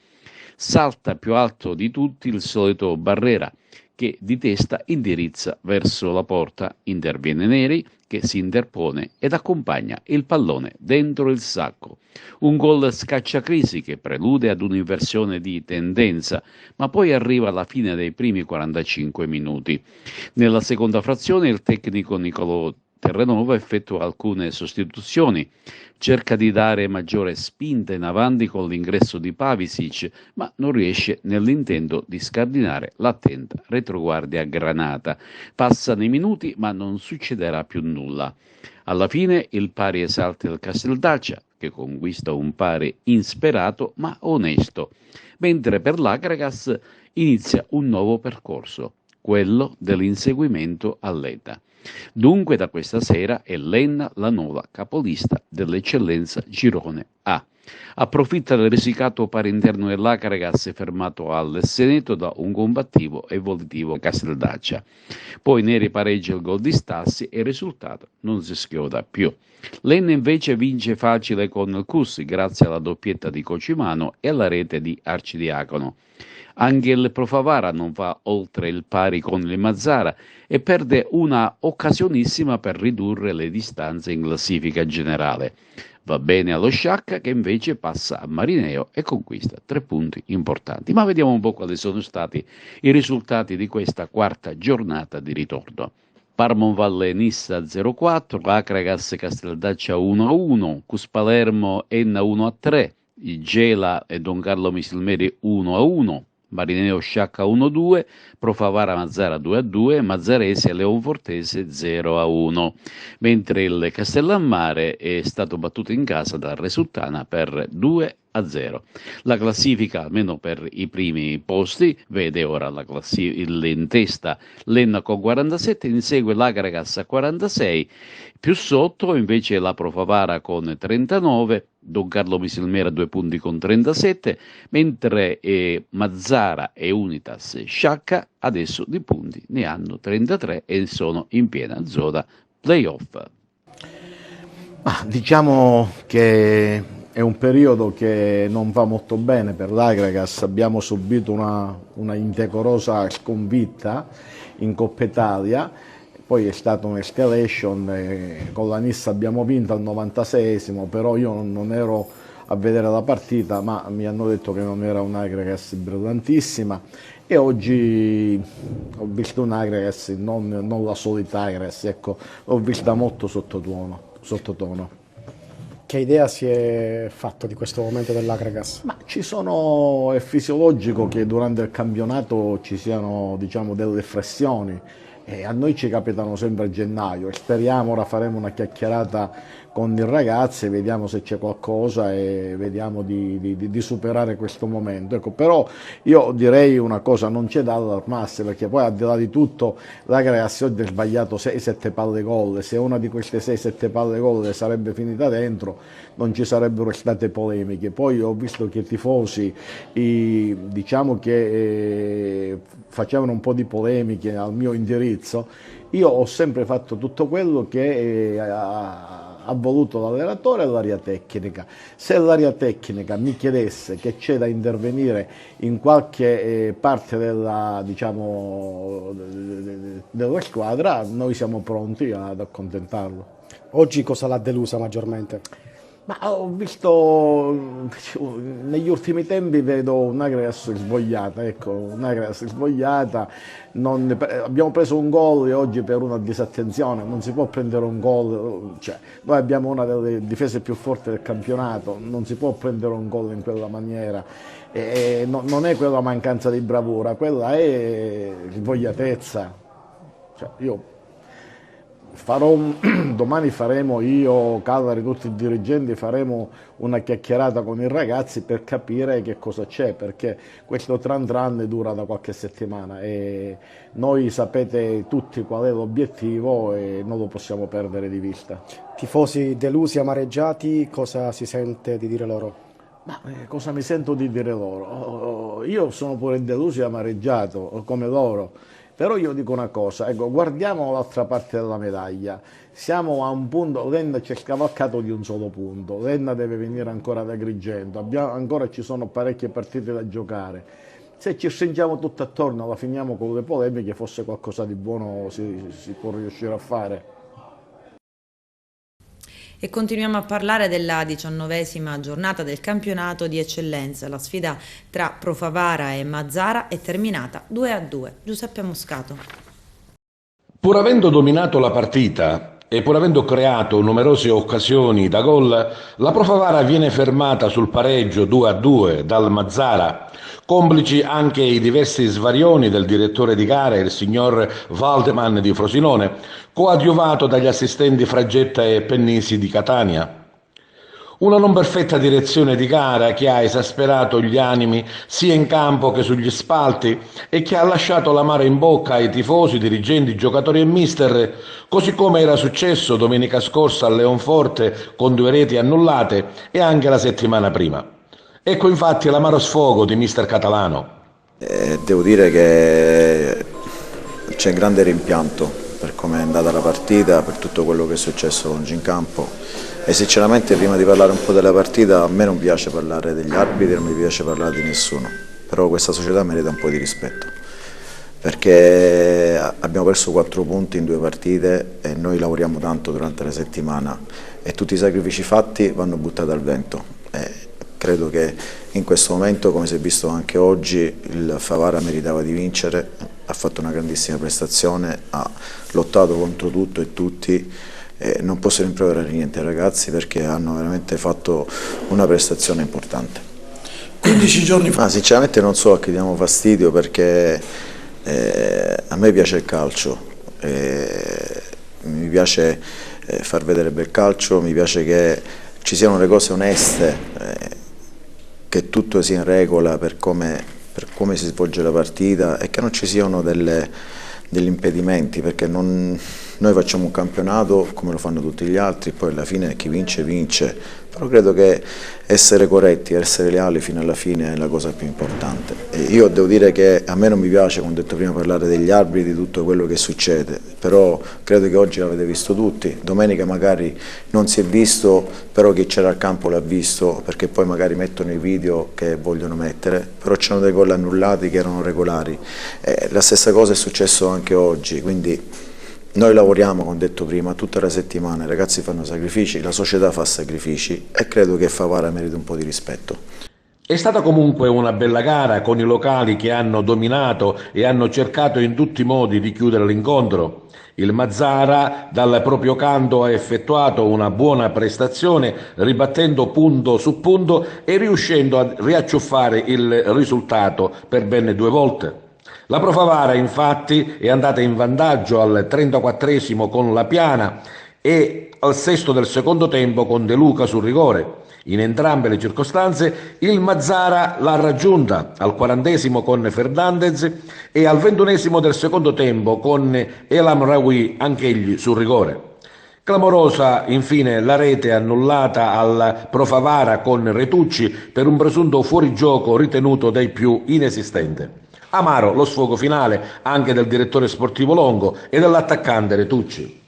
Salta più alto di tutti il solito Barrera, che di testa indirizza verso la porta, interviene Neri, che si interpone ed accompagna il pallone dentro il sacco. Un gol scacciacrisi che prelude ad un'inversione di tendenza, ma poi arriva alla fine dei primi 45 minuti. Nella seconda frazione il tecnico Nicolò Terranova effettua alcune sostituzioni, cerca di dare maggiore spinta in avanti con l'ingresso di Pavisic, ma non riesce nell'intento di scardinare l'attenta retroguardia granata. Passano i minuti, ma non succederà più nulla. Alla fine il pari esalta il Casteldaccia, che conquista un pari insperato ma onesto, mentre per l'Akragas inizia un nuovo percorso, quello dell'inseguimento all'ETA. Dunque da questa sera è l'Enna la nuova capolista dell'eccellenza Girone A. Approfitta del risicato pari interno dell'Acragas fermato al Seneto da un combattivo e volitivo Casteldaccia. Poi Neri pareggia il gol di Stassi e il risultato non si schioda più. L'Enna invece vince facile con il Cus grazie alla doppietta di Cocimano e alla rete di Arcidiacono. Anche il Profavara non va oltre il pari con il Mazzara e perde una occasionissima per ridurre le distanze in classifica generale. Va bene allo Sciacca che invece passa a Marineo e conquista 3 punti importanti. Ma vediamo un po' quali sono stati i risultati di questa quarta giornata di ritorno. Parmonvalle Nissa 0-4, Acragas Casteldaccia 1-1, Cus Palermo Enna 1-3, Gela e Don Carlo Misilmeri 1-1, Marineo Sciacca 1-2, Profavara Mazzara 2-2, Mazzarese e Leonfortese 0-1, mentre il Castellammare è stato battuto in casa da Resultana per 2-0. La classifica, almeno per i primi posti, vede ora in testa l'Enna con 47, insegue l'Acragas a 46, più sotto invece la Profavara con 39, Don Carlo Misilmera 2 punti con 37, mentre Mazzara e Unitas Sciacca adesso di punti ne hanno 33 e sono in piena zona playoff. Diciamo che è un periodo che non va molto bene per l'Acragas, abbiamo subito una indecorosa sconfitta in Coppa Italia, poi è stata un'escalation, con la Nissa abbiamo vinto al 96esimo, però io non ero a vedere la partita, ma mi hanno detto che non era un'Acragas brillantissima e oggi ho visto un'Acragas, non la solita Acragas, ecco, l'ho vista molto sottotono. Che idea si è fatto di questo momento dell'Acragas? È fisiologico che durante il campionato ci siano, diciamo, delle flessioni. A noi ci capitano sempre a gennaio e speriamo, ora faremo una chiacchierata con i ragazzi, vediamo se c'è qualcosa e vediamo di superare questo momento. Ecco, però io direi una cosa, non c'è da allarmarsi, perché poi al di là di tutto l'Acragas oggi ha sbagliato 6-7 palle gol, se una di queste 6-7 palle gol sarebbe finita dentro non ci sarebbero state polemiche. Poi ho visto che i tifosi diciamo che facevano un po' di polemiche al mio indirizzo. Io ho sempre fatto tutto quello che ha voluto l'allenatore e l'area tecnica. Se l'area tecnica mi chiedesse che c'è da intervenire in qualche parte della squadra, noi siamo pronti ad accontentarlo. Oggi cosa l'ha delusa maggiormente? Ho visto, negli ultimi tempi vedo un'Acragas svogliata, abbiamo preso un gol e oggi per una disattenzione, non si può prendere un gol, noi abbiamo una delle difese più forti del campionato, non si può prendere un gol in quella maniera, non è quella mancanza di bravura, quella è svogliatezza. Domani faremo, io, Calvari, tutti i dirigenti, faremo una chiacchierata con i ragazzi per capire che cosa c'è, perché questo tran dura da qualche settimana e noi sapete tutti qual è l'obiettivo e non lo possiamo perdere di vista. Tifosi delusi, amareggiati, cosa si sente di dire loro? Cosa mi sento di dire loro? Io sono pure deluso e amareggiato come loro. Però io dico una cosa, guardiamo l'altra parte della medaglia, siamo a un punto, l'Enna ci è scavalcato di un solo punto, l'Enna deve venire ancora da Agrigento, ancora ci sono parecchie partite da giocare, se ci stringiamo tutto attorno, la finiamo con le polemiche, forse qualcosa di buono si può riuscire a fare. E continuiamo a parlare della 19ª giornata del campionato di eccellenza. La sfida tra Profavara e Mazzara è terminata 2-2. Giuseppe Moscato. Pur avendo dominato la partita e pur avendo creato numerose occasioni da gol, la Profavara viene fermata sul pareggio 2-2 dal Mazzara, complici anche i diversi svarioni del direttore di gara, il signor Valdeman di Frosinone, coadiuvato dagli assistenti Fragetta e Pennisi di Catania. Una non perfetta direzione di gara che ha esasperato gli animi sia in campo che sugli spalti e che ha lasciato l'amaro in bocca ai tifosi, dirigenti, giocatori e mister, così come era successo domenica scorsa a Leonforte con 2 reti annullate e anche la settimana prima. Ecco infatti l'amaro sfogo di mister Catalano. Devo dire che c'è grande rimpianto per come è andata la partita, per tutto quello che è successo oggi in campo. E sinceramente prima di parlare un po' della partita a me non piace parlare degli arbitri, non mi piace parlare di nessuno, però questa società merita un po' di rispetto, perché abbiamo perso 4 punti in 2 partite e noi lavoriamo tanto durante la settimana e tutti i sacrifici fatti vanno buttati al vento. Credo che in questo momento, come si è visto anche oggi, il Favara meritava di vincere, ha fatto una grandissima prestazione, ha lottato contro tutto e tutti. Non posso rimproverare niente ai ragazzi perché hanno veramente fatto una prestazione importante. 15 giorni fa. Sinceramente non so a chi diamo fastidio perché a me piace il calcio, mi piace far vedere bel calcio, mi piace che ci siano le cose oneste, che tutto sia in regola per come si svolge la partita e che non ci siano degli impedimenti, perché noi facciamo un campionato come lo fanno tutti gli altri, poi alla fine chi vince vince, però credo che essere corretti, essere leali fino alla fine è la cosa più importante. E io devo dire che a me non mi piace, come ho detto prima, parlare degli arbitri, di tutto quello che succede, però credo che oggi l'avete visto tutti, domenica magari non si è visto, però chi c'era al campo l'ha visto, perché poi magari mettono i video che vogliono mettere, però c'erano dei gol annullati che erano regolari. La stessa cosa è successo anche oggi, quindi noi lavoriamo, come ho detto prima, tutta la settimana, i ragazzi fanno sacrifici, la società fa sacrifici e credo che Favara meriti un po' di rispetto. È stata comunque una bella gara con i locali che hanno dominato e hanno cercato in tutti i modi di chiudere l'incontro. Il Mazara dal proprio canto ha effettuato una buona prestazione ribattendo punto su punto e riuscendo a riacciuffare il risultato per ben 2 volte. La Pro Favara infatti è andata in vantaggio al 34esimo con la Piana e al 6° del secondo tempo con De Luca sul rigore. In entrambe le circostanze il Mazara l'ha raggiunta al 40esimo con Fernandez e al 21esimo del secondo tempo con Elam Raoui anch'egli sul rigore. Clamorosa infine la rete annullata al Pro Favara con Retucci per un presunto fuorigioco ritenuto dai più inesistente. Amaro lo sfogo finale anche del direttore sportivo Longo e dell'attaccante Retucci.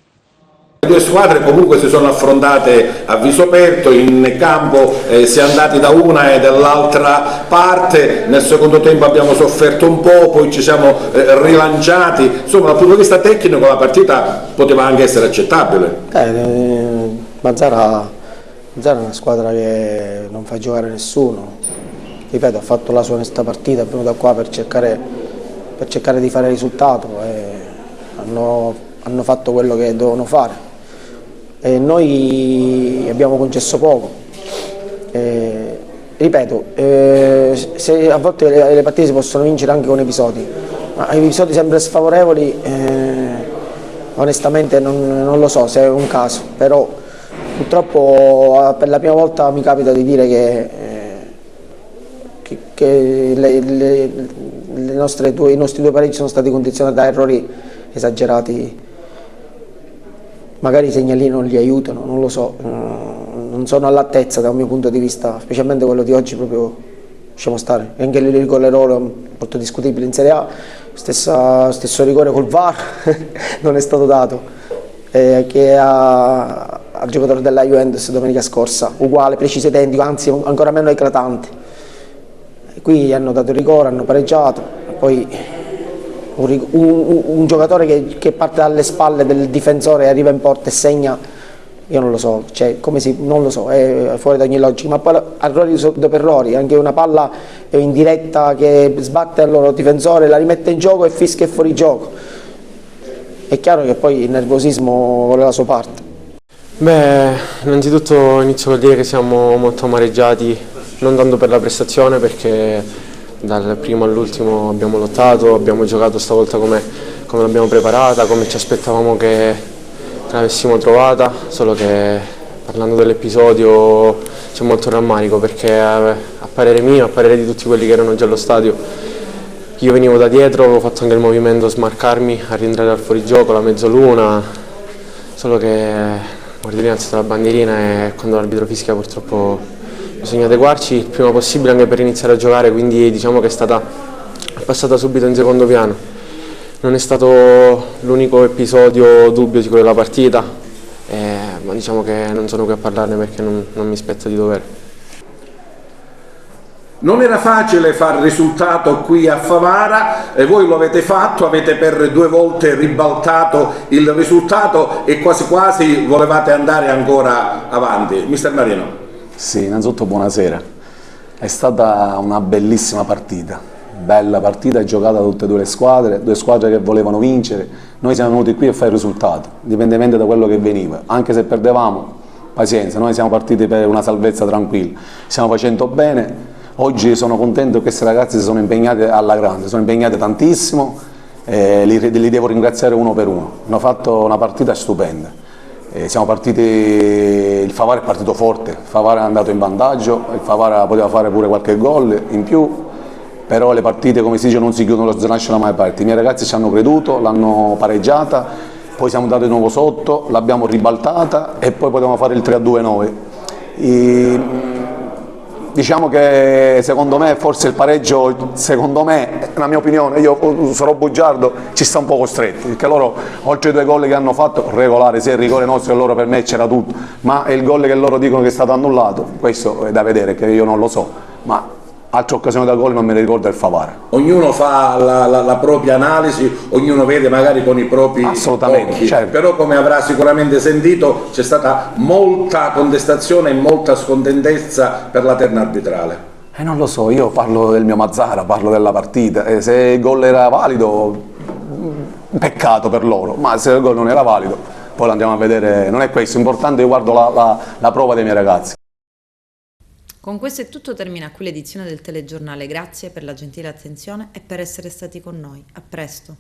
Le 2 squadre comunque si sono affrontate a viso aperto, in campo si è andati da una e dall'altra parte, nel secondo tempo abbiamo sofferto un po', poi ci siamo rilanciati, insomma dal punto di vista tecnico la partita poteva anche essere accettabile. Mazara è una squadra che non fa giocare nessuno, ripeto, ha fatto la sua onesta partita, è venuta qua per cercare di fare risultato e hanno fatto quello che dovevano fare e noi abbiamo concesso poco. Ripeto, se a volte le partite si possono vincere anche con episodi, ma episodi sempre sfavorevoli onestamente non lo so se è un caso, però purtroppo per la prima volta mi capita di dire che i nostri 2 pareggi sono stati condizionati da errori esagerati. Magari i segnalini non li aiutano, non lo so, non sono all'altezza da un mio punto di vista, specialmente quello di oggi proprio lasciamo stare. Anche il rigore molto discutibile in Serie A, stesso rigore col VAR non è stato dato, che al giocatore della Juventus domenica scorsa, uguale, preciso identico, anzi ancora meno eclatante. Qui hanno dato il rigore, hanno pareggiato, poi un giocatore che parte dalle spalle del difensore e arriva in porta e segna, io non lo so, non lo so, è fuori da ogni logica, ma poi errori dopo errori, anche una palla in diretta che sbatte al loro difensore, la rimette in gioco e fischia fuori gioco. È chiaro che poi il nervosismo vuole la sua parte. Innanzitutto inizio col dire che siamo molto amareggiati, non tanto per la prestazione, perché dal primo all'ultimo abbiamo lottato, abbiamo giocato stavolta come l'abbiamo preparata, come ci aspettavamo che l'avessimo trovata, solo che parlando dell'episodio c'è molto rammarico, perché a parere mio, a parere di tutti quelli che erano già allo stadio, io venivo da dietro, avevo fatto anche il movimento smarcarmi, a rientrare al fuorigioco, la mezzaluna, solo che l'ordine ha alzato la bandierina e quando l'arbitro fischia purtroppo bisogna adeguarci il prima possibile anche per iniziare a giocare, quindi diciamo che è passata subito in secondo piano. Non è stato l'unico episodio dubbio di quella partita, ma diciamo che non sono qui a parlarne perché non mi spetta di dovere. Non era facile fare risultato qui a Favara, e voi lo avete fatto, avete per 2 volte ribaltato il risultato e quasi quasi volevate andare ancora avanti. Mister Marino. Sì, innanzitutto buonasera. È stata una bellissima partita, bella partita, giocata da tutte e 2 le squadre, 2 squadre che volevano vincere. Noi siamo venuti qui a fare il risultato, indipendentemente da quello che veniva, anche se perdevamo, pazienza, noi siamo partiti per una salvezza tranquilla, stiamo facendo bene. Oggi sono contento che questi ragazzi si sono impegnati alla grande, sono impegnati tantissimo, li devo ringraziare uno per uno. Hanno fatto una partita stupenda. Siamo partiti, il Favara è partito forte, il Favara è andato in vantaggio, il Favara poteva fare pure qualche gol in più, però le partite, come si dice, non si chiudono, non si lasciano mai aperti. I miei ragazzi ci hanno creduto, l'hanno pareggiata, poi siamo andati di nuovo sotto, l'abbiamo ribaltata e poi potevamo fare il 3-2 noi. Diciamo che secondo me forse il pareggio, secondo me, la mia opinione, io sarò bugiardo, ci sta un po' costretti, perché loro oltre ai 2 gol che hanno fatto, regolare, sia il rigore nostro che loro, per me c'era tutto, ma il gol che loro dicono che è stato annullato, questo è da vedere, che io non lo so, ma altre occasioni da gol non me ne ricordo il Favara. Ognuno fa la propria analisi, ognuno vede magari con i propri occhi, certo. Però come avrà sicuramente sentito c'è stata molta contestazione e molta scontentezza per la terna arbitrale. Non lo so, io parlo del mio Mazzara, parlo della partita, se il gol era valido, peccato per loro, ma se il gol non era valido, poi lo andiamo a vedere, non è questo, importante io guardo la prova dei miei ragazzi. Con questo è tutto, termina qui l'edizione del telegiornale. Grazie per la gentile attenzione e per essere stati con noi. A presto.